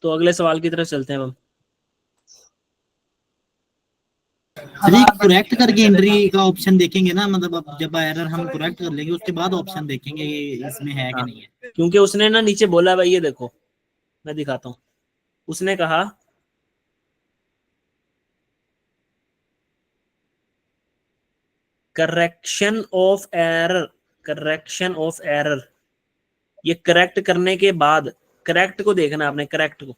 तो अगले सवाल की तरफ चलते हैं हम। करेक्ट करके एंट्री का ऑप्शन देखेंगे ना, मतलब अब जब एरर हम करेक्ट कर लेंगे उसके बाद ऑप्शन देखेंगे इसमें है कि हाँ, नहीं है। क्योंकि उसने ना नीचे बोला भाई, ये देखो मैं दिखाता हूँ, उसने कहा करेक्शन ऑफ एरर, ये करेक्ट करने के बाद, करेक्ट को देखना आपने, करेक्ट को।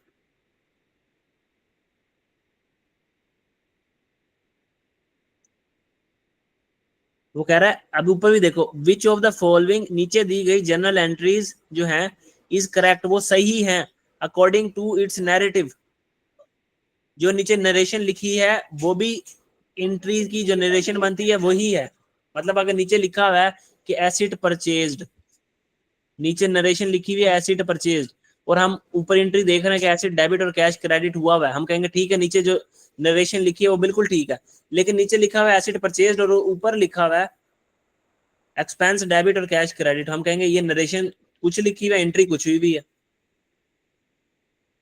वो कह रहा है, अब ऊपर भी देखो, विच ऑफ द फॉलोइंग, नीचे दी गई जनरल एंट्रीज जो है इज करेक्ट, वो सही है अकॉर्डिंग टू इट्स नैरेटिव। जो नीचे नरेशन लिखी है वो भी एंट्रीज की जो नरेशन बनती है वही है। मतलब अगर नीचे लिखा हुआ है कि एसिड परचेज्ड, नीचे नरेशन लिखी हुई है एसिड परचेज्ड, और हम ऊपर एंट्री देख रहे हैं कि एसिड डेबिट और कैश क्रेडिट हुआ हुआ है, हम कहेंगे ठीक है, नीचे जो नरेशन लिखी है वो बिल्कुल ठीक है। लेकिन नीचे लिखा हुआ है एसिड परचेज्ड और ऊपर लिखा हुआ है एक्सपेंस डेबिट और कैश क्रेडिट, हम कहेंगे ये नरेशन कुछ लिखी हुई है, एंट्री कुछ हुई भी है।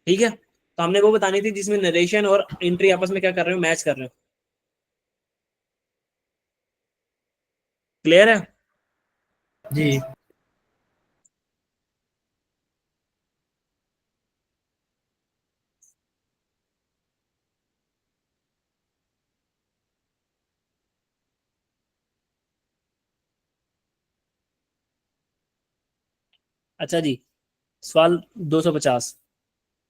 ठीक है, तो हमने वो बतानी थी जिसमें नरेशन और एंट्री आपस में क्या कर रहे हो, मैच कर रहे हो। क्लियर है? जी। अच्छा जी, सवाल 250,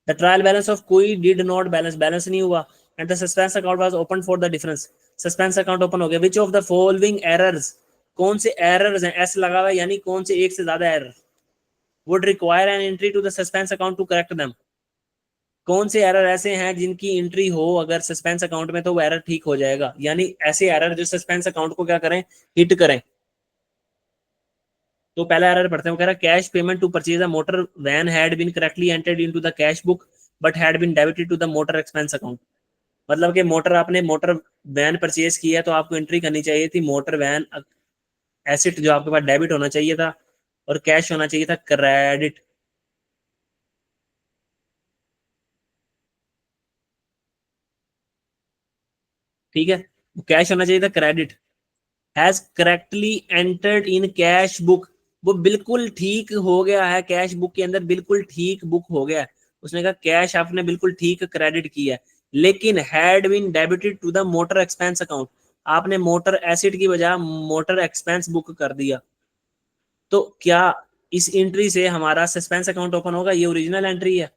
द ट्रायल बैलेंस ऑफ कोई डिड नॉट बैलेंस, बैलेंस नहीं हुआ, and the suspense account was open for the difference, suspense account open हो गया। विच ऑफ द फॉलोइंग एरर्स, कौन से एरर्स हैं, एस लगा हुआ है यानी कौन से एक से ज्यादा error, would require an entry to the suspense account to correct them. कौन से एरर ऐसे हैं जिनकी एंट्री हो अगर सस्पेंस अकाउंट में तो वो एरर ठीक हो जाएगा, यानी ऐसे एरर जो सस्पेंस अकाउंट को क्या करें, हिट करें। तो पहला एरर पढ़ते हैं, वो कह रहा है cash payment to purchase a motor van had been correctly entered into the cash book but had been debited to the motor expense account. मतलब कि मोटर, आपने मोटर वैन परचेज किया तो आपको एंट्री करनी चाहिए थी मोटर वैन एसेट, जो आपके पास डेबिट होना चाहिए था और कैश होना चाहिए था क्रेडिट। ठीक है, कैश होना चाहिए था credit. Has correctly entered in cash book, वो बिल्कुल ठीक हो गया है, कैश बुक के अंदर बिल्कुल ठीक बुक हो गया है। उसने कहा कैश आपने बिल्कुल ठीक क्रेडिट किया है, लेकिन had been debited to the motor expense account, आपने मोटर एसिड की बजाय मोटर एक्सपेंस बुक कर दिया। तो क्या इस एंट्री से हमारा सस्पेंस अकाउंट ओपन होगा? ये ओरिजिनल एंट्री है,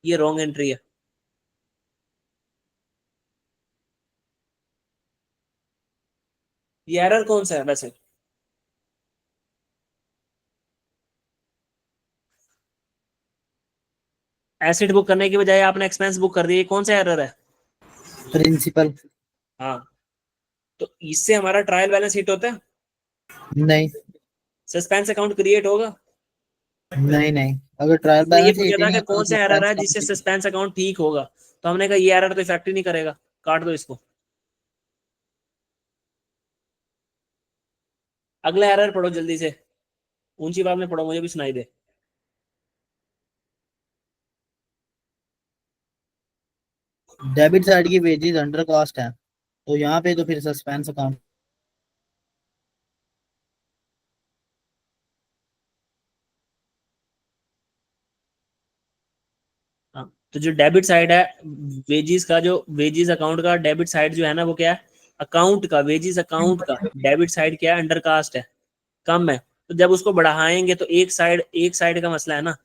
ये रॉन्ग एंट्री है। ये एरर कौन सा है वैसे? एसिड बुक करने की बजाय आपने एक्सपेंस बुक कर दिया, ये कौन सा एरर है? प्रिंसिपल। हाँ, तो इससे हमारा ट्रायल बैलेंस हिट होता है, नहीं सस्पेंस अकाउंट क्रिएट होगा। नहीं नहीं, अगर ट्रायल उसने ये बैलेंस पूछा हिट ही था नहीं कि होता कौन तो सा एरर सस्पेंस है कहाँ जिससे से। सस्पेंस अकाउंट ठीक होगा, तो हमने कहा ये एरर तो इफेक्ट ही नहीं करेगा, काट दो इसको। अगला एरर पढ़ो जल्दी से, ऊंची आवाज में पढ़ो, मुझे भी सुनाई दे। डेबिट साइड की वेजेस, अंडर कॉस्ट है, तो यहाँ पे तो फिर सस्पेंस अकाउंट। हाँ, तो जो डेबिट साइड है वेजिस का, जो वेजिस अकाउंट का डेबिट साइड जो है ना वो क्या है, अकाउंट का, वेजिस अकाउंट का डेबिट साइड क्या है, अंडरकास्ट है, कम है। तो जब उसको बढ़ाएंगे तो एक साइड का मसला है ना,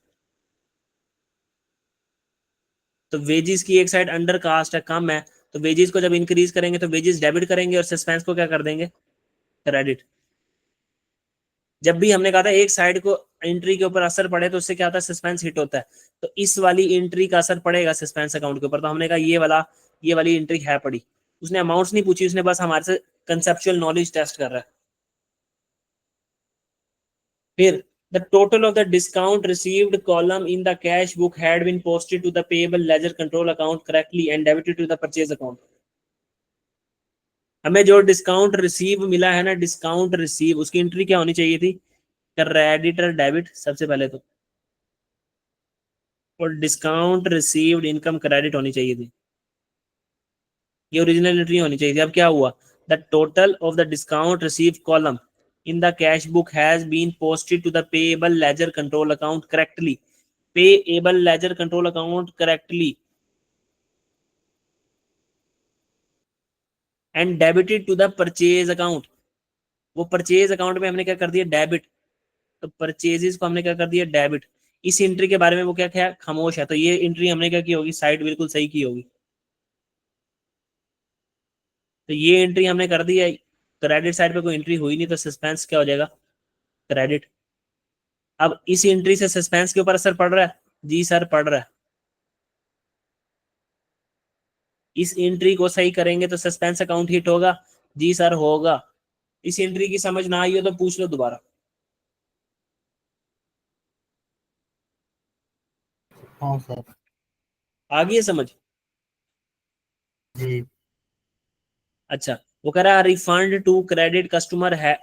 तो वेजिस की एक साइड अंडर कास्ट है, कम है, तो वेजिस को जब इंक्रीज करेंगे तो वेजिस डेबिट करेंगे और सस्पेंस को क्या कर देंगे, क्रेडिट। जब भी हमने कहा था एक साइड को एंट्री के ऊपर असर पड़े तो उससे क्या होता है, सस्पेंस हिट होता है। तो इस वाली एंट्री का असर पड़ेगा सस्पेंस अकाउंट के ऊपर, तो हमने कहा ये वाली एंट्री है पड़ी। उसने अमाउंट्स नहीं पूछी, उसने बस हमारे से कंसेप्चुअल नॉलेज टेस्ट कर रहा है। फिर the total of the discount received column in the cash book had been posted to the payable ledger control account correctly and debited to the purchase account। हमें जो डिस्काउंट रिसीव मिला है ना, डिस्काउंट रिसीव, उसकी एंट्री क्या होनी चाहिए थी, क्रेडिट और डेबिट सबसे पहले तो, और डिस्काउंट रिसीव्ड इनकम क्रेडिट होनी चाहिए थी, ये ओरिजिनल एंट्री होनी चाहिए थी। अब क्या हुआ, the total of the discount receive column in the cash book has been posted to the payable ledger control account correctly, payable ledger control account correctly and debited to the purchase account. वो परचेज अकाउंट में हमने क्या कर दिया, डेबिट, तो परचेजेस को हमने क्या कर दिया, डेबिट। इस एंट्री के बारे में वो क्या क्या खामोश है, तो ये एंट्री हमने क्या की होगी, साइड बिल्कुल सही की होगी। तो ये एंट्री हमने कर दी है, क्रेडिट साइड पे कोई एंट्री हुई नहीं, तो सस्पेंस क्या हो जाएगा, क्रेडिट। अब इस एंट्री से सस्पेंस के ऊपर असर पड़ रहा है, जी सर पड़ रहा है। इस एंट्री को सही करेंगे तो सस्पेंस अकाउंट हिट होगा, जी सर होगा। इस एंट्री की समझ ना आई हो तो पूछ लो दोबारा। हाँ सर। आ गई है समझ। जी। अच्छा, वो कह रहा है रिफंड टू क्रेडिट कस्टमर है।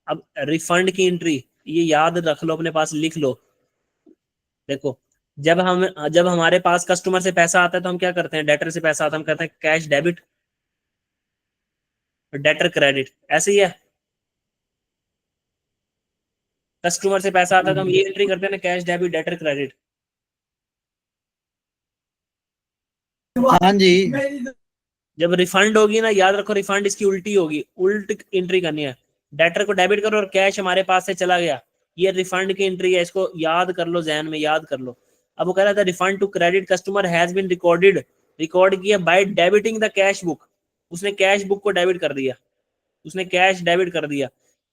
अब रिफंड की एंट्री ये याद रख लो, अपने पास लिख लो। देखो, जब हमारे पास कस्टमर से पैसा आता है तो हम क्या करते हैं, डेटर से पैसा आता है हम करते हैं कैश डेबिट, डेटर क्रेडिट, ऐसे ही है। कस्टमर से पैसा आता है तो हम ये एंट्री करते हैं ना, कैश डेबिट डेटर क्रेडिट। हाँ जी। जब रिफंड होगी ना, याद रखो रिफंड इसकी उल्टी होगी, उल्ट एंट्री करनी है। डेटर को डेबिट करो और कैश हमारे पास से चला गया, ये रिफंड की एंट्री है, इसको याद कर लो, जहन में याद कर लो। अब वो कह रहा था refund to credit customer has been recorded, record किया by debiting the cash book, उसने कैश बुक को डेबिट कर दिया, उसने कैश डेबिट कर दिया,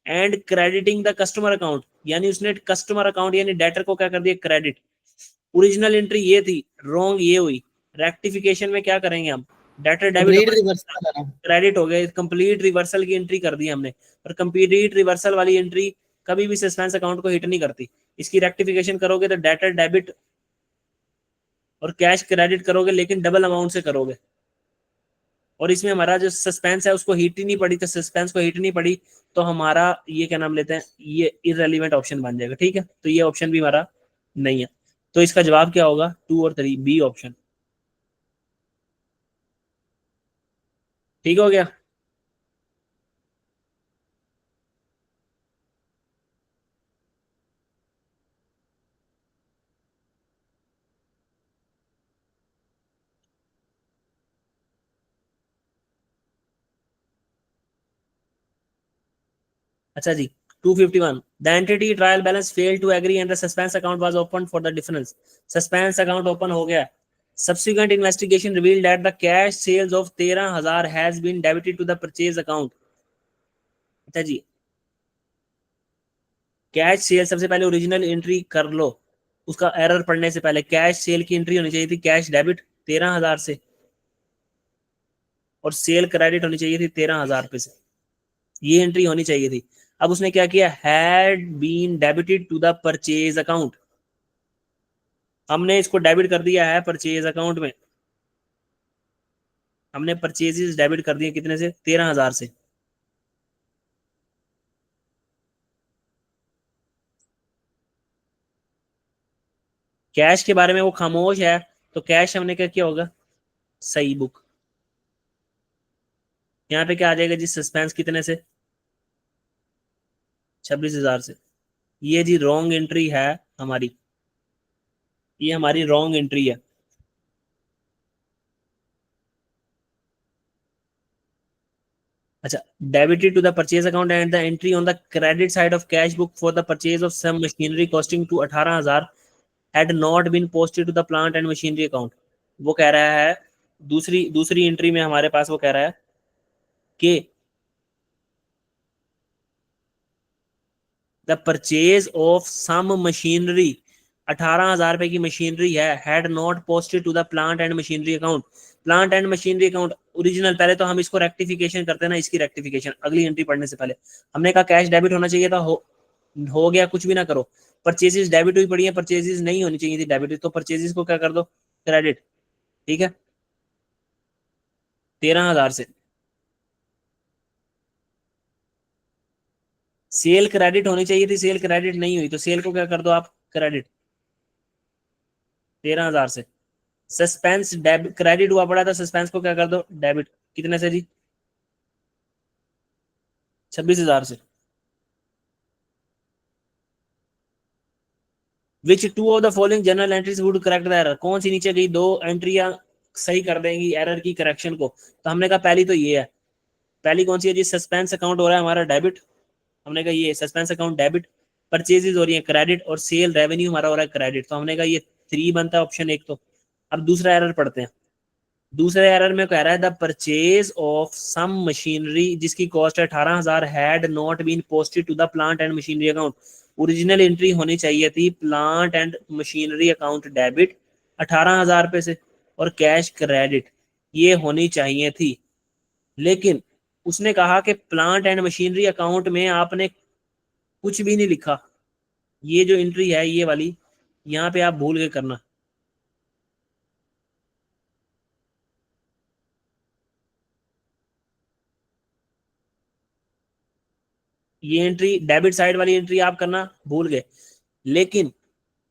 and crediting the customer account, यानी उसने कस्टमर अकाउंट यानी डेटर को क्या कर दिया, क्रेडिट। ओरिजिनल एंट्री ये थी, रॉन्ग ये हुई। रेक्टिफिकेशन में क्या करेंगे हम, डेटर डेबिट कंप्लीट रिवर्सल है ना। क्रेडिट हो गए, कंप्लीट रिवर्सल की एंट्री कर दी हमने। और कंप्लीट रिवर्सल वाली एंट्री कभी भी सस्पेंस अकाउंट को हिट नहीं करती। इसकी रेक्टिफिकेशन करोगे तो डेटर डेबिट और कैश क्रेडिट करोगे, लेकिन डबल अमाउंट से करोगे। और इसमें हमारा जो सस्पेंस है उसको हिट ही नहीं पड़ी, तो सस्पेंस को हिट नहीं पड़ी तो हमारा ये क्या नाम लेते हैं, ये इररेलेवेंट ऑप्शन बन जाएगा। ठीक है, तो ये ऑप्शन भी हमारा नहीं है। तो इसका जवाब क्या होगा, 2 और 3, बी ऑप्शन। ठीक हो गया। अच्छा जी, 251, the entity trial balance failed to agree and the suspense account was opened for the difference। suspense account open हो गया। subsequent investigation revealed that the cash sales of 13,000 has been debited to the purchase account। अच्छा जी, कैश सेल सबसे पहले ओरिजिनल एंट्री कर लो, उसका एरर पढ़ने से पहले कैश सेल की एंट्री होनी चाहिए थी, कैश डेबिट 13,000 से, और सेल क्रेडिट होनी चाहिए थी 13,000 रुपए से, ये एंट्री होनी चाहिए थी। अब उसने क्या किया, had been debited to the purchase account, हमने इसको डेबिट कर दिया है परचेज अकाउंट में। हमने परचेजेस डेबिट कर दिए कितने से, 13,000 से। कैश के बारे में वो खामोश है, तो कैश हमने क्या किया होगा, सही बुक। यहाँ पे क्या आ जाएगा जी, सस्पेंस कितने से, 26,000 से। ये जी रॉन्ग एंट्री है हमारी, ये हमारी रॉन्ग एंट्री है। अच्छा, debited to the purchase account and the entry on the credit side of cash book for the purchase of some machinery costing to 18,000 had not been posted to the plant and machinery account. वो कह रहा है दूसरी दूसरी एंट्री में हमारे पास वो कह रहा है कि the purchase of some machinery, 18,000 रुपए की मशीनरी है, had not posted to the plant and machinery account. Plant and machinery account original, पहले तो हम इसको रेक्टिफिकेशन करते हैं ना, इसकी रेक्टिफिकेशन अगली एंट्री पढ़ने से पहले। हमने कहा कैश डेबिट होना चाहिए था, हो गया, कुछ भी ना करो। परचेजेस डेबिट हुई पड़ी है, परचेजेस नहीं होनी चाहिए थी डेबिट, तो परचेजेस को क्या कर दो, क्रेडिट। ठीक है, 13,000 से। सेल क्रेडिट होनी चाहिए थी, सेल क्रेडिट नहीं हुई, तो सेल को क्या कर दो आप, क्रेडिट 13,000 से। सस्पेंस डेबिट, क्रेडिट हुआ पड़ा था, सस्पेंस को क्या कर दो, डेबिट। कितने से जी, 26,000 से। Which two of the following journal entries would correct the error, कौन सी नीचे गई दो एंट्रियां सही कर देंगी एरर की करेक्शन को। तो हमने कहा पहली तो ये है, पहली कौन सी है जी, सस्पेंस अकाउंट हो रहा है हमारा डेबिट, हमने कहा ये सस्पेंस अकाउंट डेबिट, परचेजेज हो रही है क्रेडिट, और सेल रेवेन्यू हमारा हो रहा है क्रेडिट, तो हमने कहा ये 3 बनता है ऑप्शन एक तो। अब दूसरा एरर पढ़ते हैं। दूसरे एरर में कह रहा है the purchase of some machinery जिसकी कॉस्ट है 18,000 had not been posted to the plant and machinery account. Original entry होनी चाहिए थी plant and machinery account debit 18,000 रुपए से, और कैश क्रेडिट ये होनी चाहिए थी। लेकिन उसने कहा कि प्लांट एंड मशीनरी अकाउंट में आपने कुछ भी नहीं लिखा, ये जो एंट्री है ये वाली, यहाँ पे आप भूल के करना। ये एंट्री डेबिट साइड वाली एंट्री आप करना भूल गए, लेकिन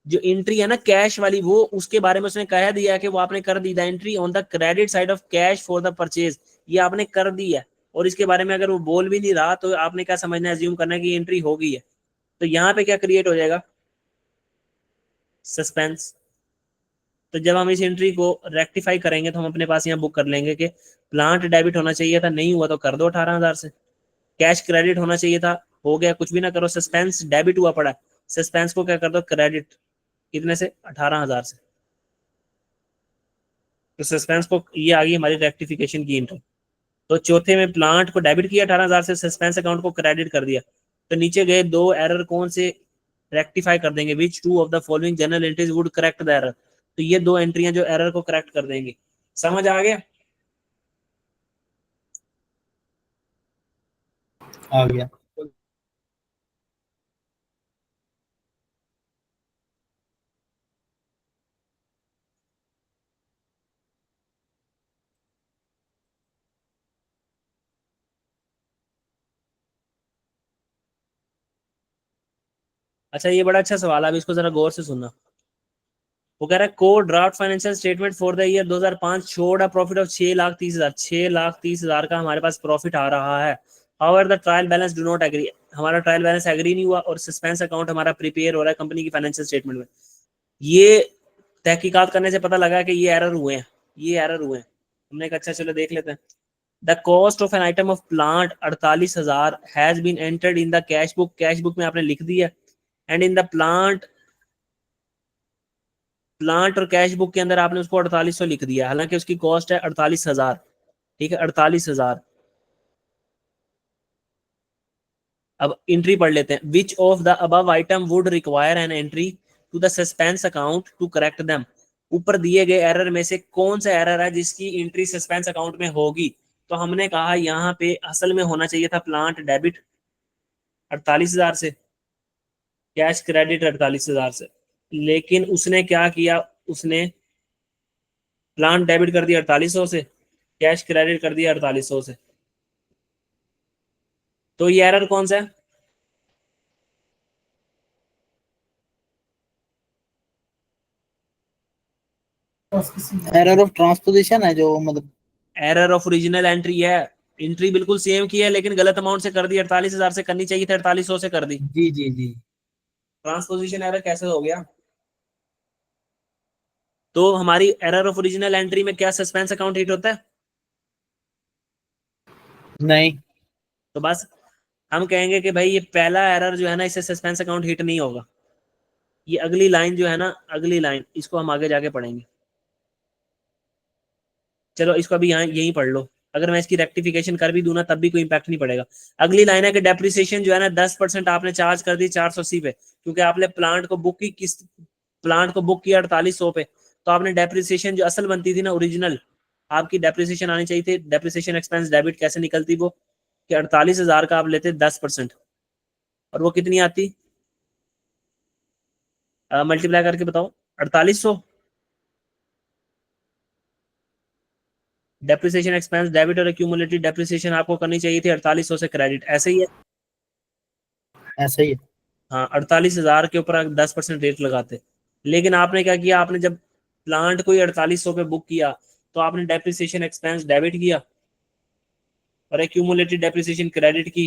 जो एंट्री है ना कैश वाली, वो उसके बारे में उसने कह दिया है कि वो आपने कर दी, the entry on the credit side of cash for the purchase, ये आपने कर दी है। और इसके बारे में अगर वो बोल भी नहीं रहा तो आपने क्या समझना है, एज्यूम करना है कि एंट्री हो गई है। तो यहाँ पे क्या क्रिएट हो जाएगा, सस्पेंस। तो जब हम इस एंट्री को रेक्टिफाई करेंगे तो हम अपने पास यहाँ बुक कर लेंगे कि प्लांट डेबिट होना चाहिए था, नहीं हुआ तो कर दो 18,000 से। कैश क्रेडिट होना चाहिए था, हो गया, कुछ भी ना करो। सस्पेंस डेबिट हुआ पड़ा, सस्पेंस को क्या कर दो, क्रेडिट। कितने से, 18,000 से। तो सस्पेंस को, ये आ गई हमारी रेक्टिफिकेशन की एंट्री। तो चौथे में प्लांट को डेबिट किया 18,000 से, सस्पेंस अकाउंट को क्रेडिट कर दिया। तो नीचे गए दो एरर कौन से रेक्टिफाई कर देंगे, which two of the following journal entries would correct the error. तो ये दो एंट्रियां जो एरर को करेक्ट कर देंगी। समझ आ गया, आ गया। अच्छा ये बड़ा अच्छा सवाल है, अब इसको जरा गौर से सुनना। वो कह रहा है को draft financial statement for the year 2005 showed a profit of 6,30,000, 6,30,000 का हमारे पास प्रॉफिट आ रहा है। However the trial balance do not agree, हमारा ट्रायल बैलेंस एग्री नहीं हुआ, और सस्पेंस अकाउंट हमारा प्रिपेयर हो रहा है कंपनी की फाइनेंशियल स्टेटमेंट में। ये तहकीकात करने से पता लगा कि ये एरर हुए हैं, ये एरर हुए हैं। हमने कहा अच्छा चलो देख लेते हैं। The cost of an item of plant 48,000 has been entered in the cash book, cash book में आपने लिख दिया, एंड इन द प्लांट और कैश बुक के अंदर आपने उसको 4800 लिख दिया, हालांकि उसकी कॉस्ट है 48,000। ठीक है, 48,000। अब एंट्री पढ़ लेते हैं। Which of the above item would require an entry to the suspense account to correct them, ऊपर दिए गए एरर में से कौन सा एरर है जिसकी एंट्री सस्पेंस अकाउंट में होगी। तो हमने कहा यहाँ पे असल में होना चाहिए था प्लांट डेबिट 48,000 से, कैश क्रेडिट 48,000 से। लेकिन उसने क्या किया, उसने प्लांट डेबिट कर दिया 4800 से, कैश क्रेडिट कर दिया 4800 से। तो ये एरर कौन सा है, एरर ऑफ ट्रांसपोजिशन है जो मतलब, एरर ऑफ ओरिजिनल एंट्री है। एंट्री बिल्कुल सेम की है लेकिन गलत अमाउंट से कर दी, 48,000 से करनी चाहिए थी, 4800 से कर दी। जी जी जी। ट्रांसपोजिशन एरर कैसे हो गया। तो हमारी एरर ऑफ ओरिजिनल एंट्री में क्या सस्पेंस अकाउंट हिट होता है, नहीं। तो बस हम कहेंगे कि भाई ये पहला एरर जो है ना, इससे सस्पेंस अकाउंट हिट नहीं होगा। ये अगली लाइन जो है ना, अगली लाइन, इसको हम आगे जाके पढ़ेंगे। चलो इसको अभी यहाँ यहीं पढ़ लो। अगर मैं इसकी रेक्टिफिकेशन कर भी दूं ना तब भी कोई इंपैक्ट नहीं पड़ेगा। अगली लाइन है कि डेप्रिसिएशन जो है ना 10% आपने चार्ज कर दी 480 पे, क्योंकि आपने प्लांट को बुक की किस प्लांट को बुक किया 4800 पे, तो आपने डेप्रिसिएशन जो असल बनती थी ना ओरिजिनल, आपकी डेप्रिसिएशन आनी चाहिए थी। डेप्रिसिएशन एक्सपेंस डेबिट कैसे निकलती वो, कि 48,000 का आप लेते 10%, और वो कितनी आती, मल्टीप्लाई करके बताओ। 4800 डेप्रिसिएशन एक्सपेंस डेबिट और एक्यूमुलेटेड डेप्रिसिएशन आपको करनी चाहिए थी 4800 से क्रेडिट, ऐसे ही है। ऐसा ही है। हाँ, 48,000 के ऊपर 10% रेट लगाते। लेकिन आपने क्या किया, आपने जब प्लांट को ही 4800 पे बुक किया तो आपने डेप्रिसिएशन एक्सपेंस डेबिट किया और एक्यूमुलेटेड डेप्रिसिएशन क्रेडिट की।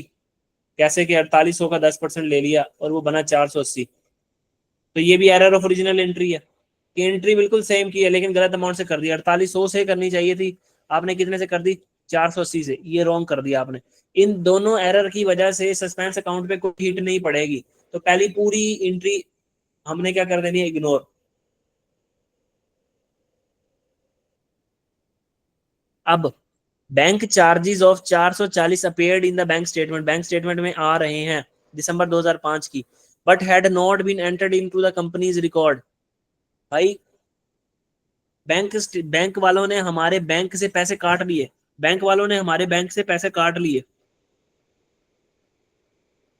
कैसे कि 4800 का 10% ले लिया और वो बना 480। तो ये भी एरर ऑफ ओरिजिनल एंट्री है कि एंट्री बिल्कुल सेम की है लेकिन गलत अमाउंट से कर दी। 4800 से करनी चाहिए थी, आपने कितने से कर दी, 480 से। ये रॉन्ग कर दिया आपने। इन दोनों एरर की वजह से सस्पेंस अकाउंट पे कोई हिट नहीं पड़ेगी। तो पहली पूरी एंट्री हमने क्या कर देनी है, इग्नोर। अब bank charges of 440 appeared in the bank statement में आ रहे हैं दिसंबर 2005 की, but had not been entered into the company's record. भाई बैंक वालों ने हमारे बैंक से पैसे काट लिए, बैंक वालों ने हमारे बैंक से पैसे काट लिए,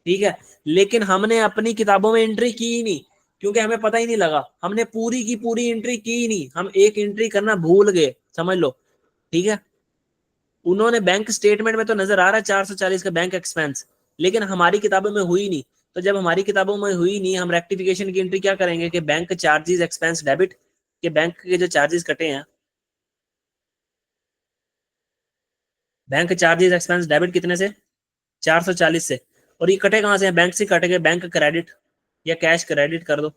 ठीक है, लेकिन हमने अपनी किताबों में एंट्री की ही नहीं, क्योंकि हमें पता ही नहीं लगा। हमने पूरी की पूरी एंट्री की ही नहीं, हम एक एंट्री करना भूल गए, समझ लो, ठीक है। उन्होंने बैंक स्टेटमेंट में तो नजर आ रहा है 440 का बैंक एक्सपेंस, लेकिन हमारी किताबों में हुई नहीं। तो जब हमारी किताबों में हुई नहीं, हम रेक्टिफिकेशन की एंट्री क्या करेंगे कि बैंक चार्जेस एक्सपेंस डेबिट, के बैंक के जो चार्जेस कटे हैं, बैंक चार्जेस एक्सपेंस डेबिट कितने से, 440 से। और ये कटे कहाँ से, बैंक से कटे गए, बैंक क्रेडिट या कैश क्रेडिट कर दो।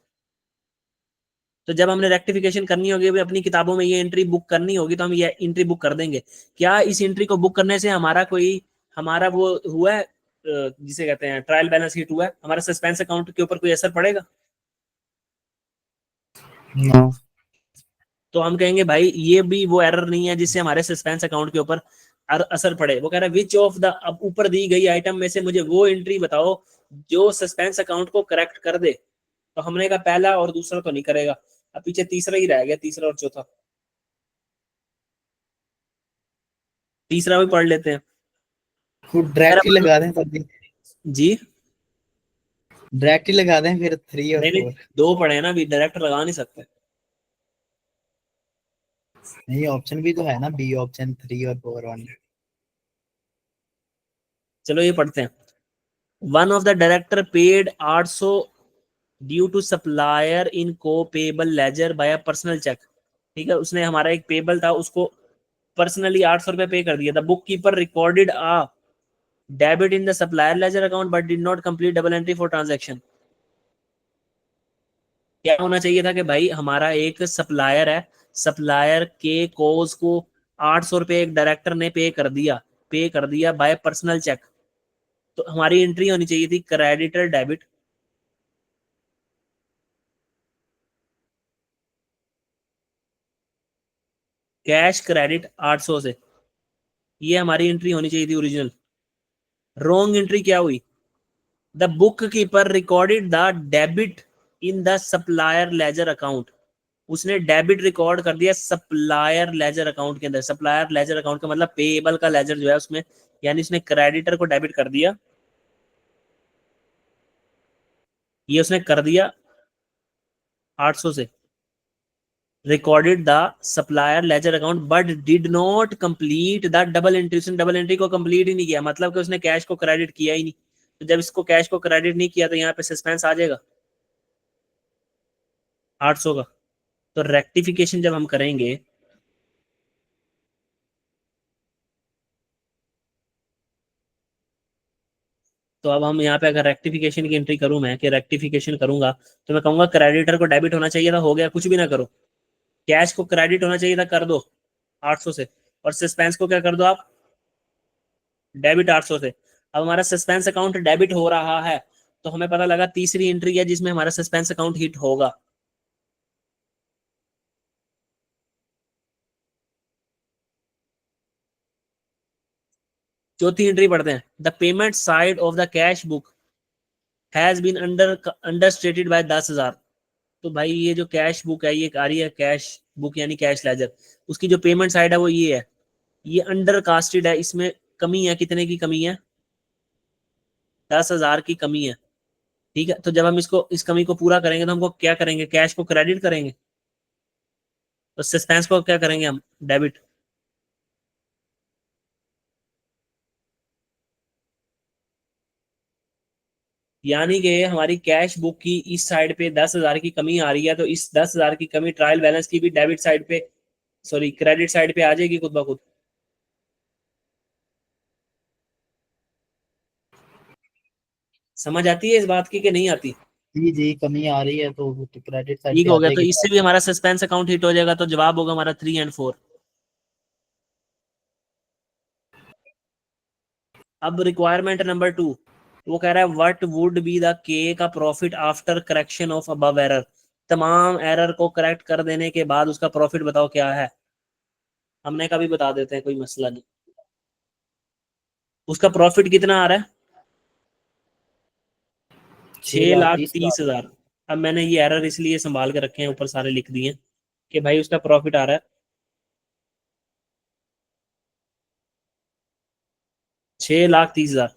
तो जब हमने रेक्टिफिकेशन करनी होगी, अपनी किताबों में ये एंट्री बुक करनी होगी, तो हम ये एंट्री बुक कर देंगे। क्या इस एंट्री को बुक करने से हमारा कोई, हमारा वो हुआ है, जिसे कहते हैं ट्रायल बैलेंस शीट हुआ है, हमारा सस्पेंस अकाउंट के ऊपर कोई असर पड़ेगा? नो। तो हम कहेंगे भाई ये भी वो एरर नहीं है जिससे हमारे सस्पेंस अकाउंट के ऊपर असर पड़े। वो कह रहा है विच ऑफ द, अब ऊपर दी गई आइटम में से मुझे वो एंट्री बताओ जो सस्पेंस अकाउंट को करेक्ट कर दे। तो हमने कहा पहला और दूसरा तो नहीं करेगा, अब पीछे तीसरा ही रह गया, तीसरा और चौथा। तीसरा भी पढ़ लेते हैं। तो डायरेक्ट ही लगा दें तब, जी डायरेक्ट ही लगा दें फिर 3 और नहीं नहीं, 4। दो पढ़े हैं ना, अभी डायरेक्ट लगा नहीं सकते। नहीं, ऑप्शन भी तो है ना, बी ऑप्शन 3 और 4 1। चलो ये पढ़ते हैं। One of the director paid 800 due to supplier in को payable ledger by personal cheque. ठीक है, उसने हमारा एक पेबल था उसको पर्सनली 800 रुपए पे कर दिया था। Bookkeeper recorded a debit in the supplier ledger account but did not complete double entry for transaction. क्या होना चाहिए था कि भाई हमारा एक सप्लायर है, सप्लायर के कोज को 800 रुपये एक डायरेक्टर ने पे कर दिया बाय पर्सनल चेक। तो हमारी एंट्री होनी चाहिए थी क्रेडिटर डेबिट, कैश क्रेडिट 800 से। ये हमारी एंट्री होनी चाहिए थी ओरिजिनल। रॉन्ग एंट्री क्या हुई, the book keeper recorded the debit in the supplier ledger account. उसने डेबिट रिकॉर्ड कर दिया सप्लायर लेजर अकाउंट के अंदर। सप्लायर लेजर अकाउंट का मतलब पेएबल का लेजर जो है उसमें, यानी उसने क्रेडिटर को डेबिट कर दिया, ये उसने कर दिया 800 से। Recorded the supplier ledger account but did not complete the double entry. उसने डबल एंट्री को कंप्लीट ही नहीं किया, मतलब कि उसने कैश को क्रेडिट किया ही नहीं। तो जब इसको कैश को क्रेडिट नहीं किया तो यहाँ पे सस्पेंस आ जाएगा 800 का। तो रेक्टिफिकेशन जब हम करेंगे, तो अब हम यहाँ पे अगर रेक्टिफिकेशन की एंट्री करूं, मैं कि रेक्टिफिकेशन करूंगा, तो मैं कहूंगा क्रेडिटर को डेबिट होना चाहिए था, हो गया, कुछ भी ना करो। कैश को क्रेडिट होना चाहिए था, कर दो 800 से। और सस्पेंस को क्या कर दो आप, डेबिट 800 से। अब हमारा सस्पेंस अकाउंट डेबिट हो रहा है, तो हमें पता लगा तीसरी एंट्री है जिसमें हमारा सस्पेंस अकाउंट हिट होगा। चौथी एंट्री पढ़ते हैं। The payment side of the cash book has been understated by 10,000। तो भाई ये जो कैश बुक है, ये आ रही है कैश बुक यानी कैश लेजर, उसकी जो पेमेंट साइड है वो ये है, ये अंडर कास्टेड है, इसमें कमी है। कितने की कमी है? 10,000 की कमी है। ठीक है, तो जब हम इसको इस कमी को पूरा करेंगे तो हमको क्या करेंगे? कैश को क्रेडिट करेंगे, तो सस्पेंस को क्या करेंगे हम? डेबिट। यानी कि हमारी कैश बुक की इस साइड पे 10,000 की कमी आ रही है, तो इस 10,000 की कमी ट्रायल बैलेंस की भी डेबिट साइड पे, सॉरी क्रेडिट साइड पे आ जाएगी खुद ब खुद। समझ आती है इस बात की कि नहीं आती? जी जी, कमी आ रही है तो क्रेडिट साइड ठीक पे हो आ गया, तो जाएगी। इससे भी हमारा सस्पेंस अकाउंट हिट हो जाएगा, तो जवाब होगा हमारा 3 और 4। अब रिक्वायरमेंट नंबर 2, वो कह रहा है व्हाट वुड बी द के का profit after correction of above error. तमाम एरर को करेक्ट कर देने के बाद उसका प्रॉफिट बताओ क्या है। हमने कभी बता देते हैं, कोई मसला नहीं। उसका प्रॉफिट कितना आ रहा है? छह छह लाख लाख तीस तीस हजार हजार अब मैंने ये एरर इसलिए संभाल के रखे हैं, ऊपर सारे लिख दिए कि भाई उसका प्रॉफिट आ रहा है 6,30,000।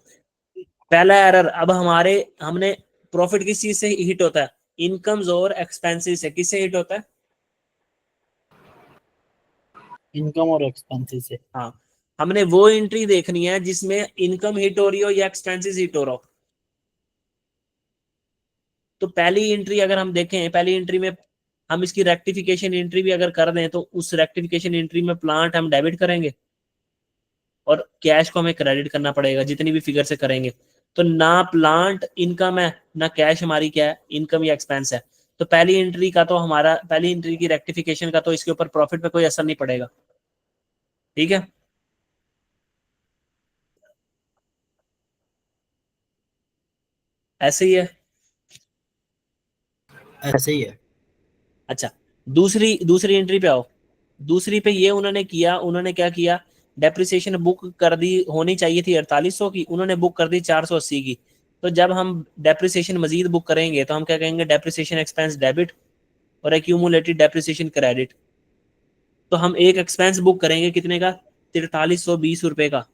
पहला एरर, अब हमारे हमने प्रॉफिट किस चीज से हिट होता है? इनकम्स और एक्सपेंसेस से। किससे हिट होता है? इनकम और एक्सपेंसेस से। हाँ, हमने वो एंट्री देखनी है जिसमें इनकम हिट हो रही हो या एक्सपेंसेस हिट हो रहा हो। तो पहली एंट्री अगर हम देखें, पहली एंट्री में हम इसकी रेक्टिफिकेशन एंट्री भी अगर कर दें, तो उस रेक्टिफिकेशन एंट्री में प्लांट हम डेबिट करेंगे और कैश को हमें क्रेडिट करना पड़ेगा जितनी भी फिगर से करेंगे। तो ना प्लांट इनकम है ना कैश हमारी क्या है, इनकम या एक्सपेंस है। तो पहली एंट्री का तो हमारा, पहली एंट्री की रेक्टिफिकेशन का तो इसके ऊपर प्रॉफिट पे कोई असर नहीं पड़ेगा। ठीक है, ऐसे ही है। ऐसे ही है। अच्छा, दूसरी दूसरी एंट्री पे आओ। दूसरी पे ये उन्होंने किया, उन्होंने क्या किया? डेप्रिसिएशन बुक कर दी, होनी चाहिए थी 4800 की, उन्होंने बुक कर दी 480 की। तो जब हम डेप्रिसिएशन मजीद बुक करेंगे तो हम क्या कहेंगे? डेप्रिसिएशन एक्सपेंस डेबिट और एक्यूमुलेटेड डेप्रिसिएशन क्रेडिट। तो हम एक एक्सपेंस बुक करेंगे कितने का? 4320 रुपए का।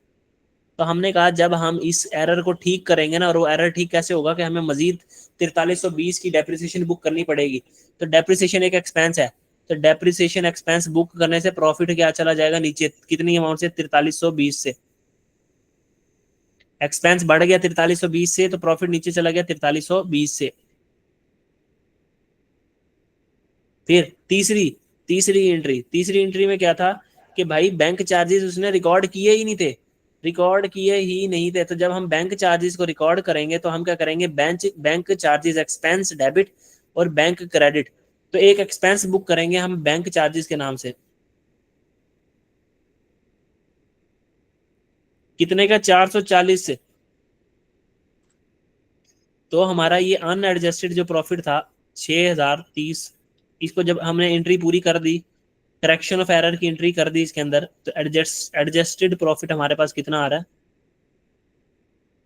तो हमने कहा जब हम इस एरर को ठीक करेंगे ना, और वो एरर ठीक कैसे होगा कि हमें मजीद 4320 की डेप्रिसिएशन बुक करनी पड़ेगी। तो डेप्रिसिएशन एक एक्सपेंस है, तो डेप्रिसिएशन एक्सपेंस बुक करने से प्रॉफिट क्या चला जाएगा नीचे? कितनी अमाउंट से? 4320 से। एक्सपेंस बढ़ गया 4320 से, तो प्रॉफिट नीचे चला गया 4320 से। फिर तीसरी एंट्री में क्या था कि भाई बैंक चार्जेस उसने रिकॉर्ड किए ही नहीं थे, रिकॉर्ड किए ही नहीं थे। तो जब हम बैंक चार्जेस को रिकॉर्ड करेंगे तो हम क्या करेंगे? बैंक चार्जेस एक्सपेंस डेबिट और बैंक क्रेडिट। तो एक एक्सपेंस बुक करेंगे हम बैंक चार्जेस के नाम से, कितने का? 440 से। तो हमारा ये अनएडजस्टेड जो प्रॉफिट था 6,030, इसको जब हमने एंट्री पूरी कर दी, करेक्शन ऑफ एरर की एंट्री कर दी इसके अंदर, तो एडजस्टेड प्रॉफिट हमारे पास कितना आ रहा है?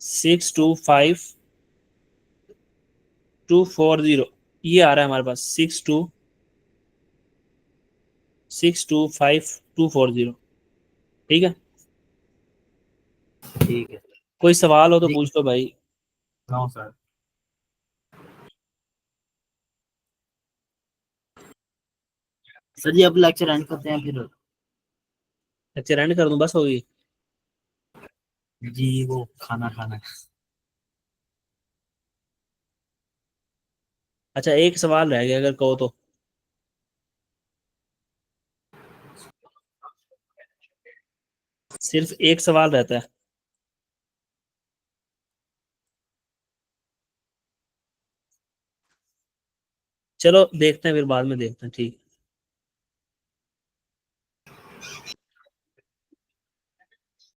625,240। ये आ रहा है हमारे पास 62625,240। ठीक है, ठीक है। कोई सवाल हो तो जी। पूछ लो भाई। हाँ सर। सर जी अब लेक्चर एंड करते हैं फिर। अच्छा, रन कर दूं, बस होगी? जी वो खाना खाना। अच्छा, एक सवाल रह गया अगर कहो तो। सिर्फ एक सवाल रहता है। चलो देखते हैं, फिर बाद में देखते हैं, ठीक है।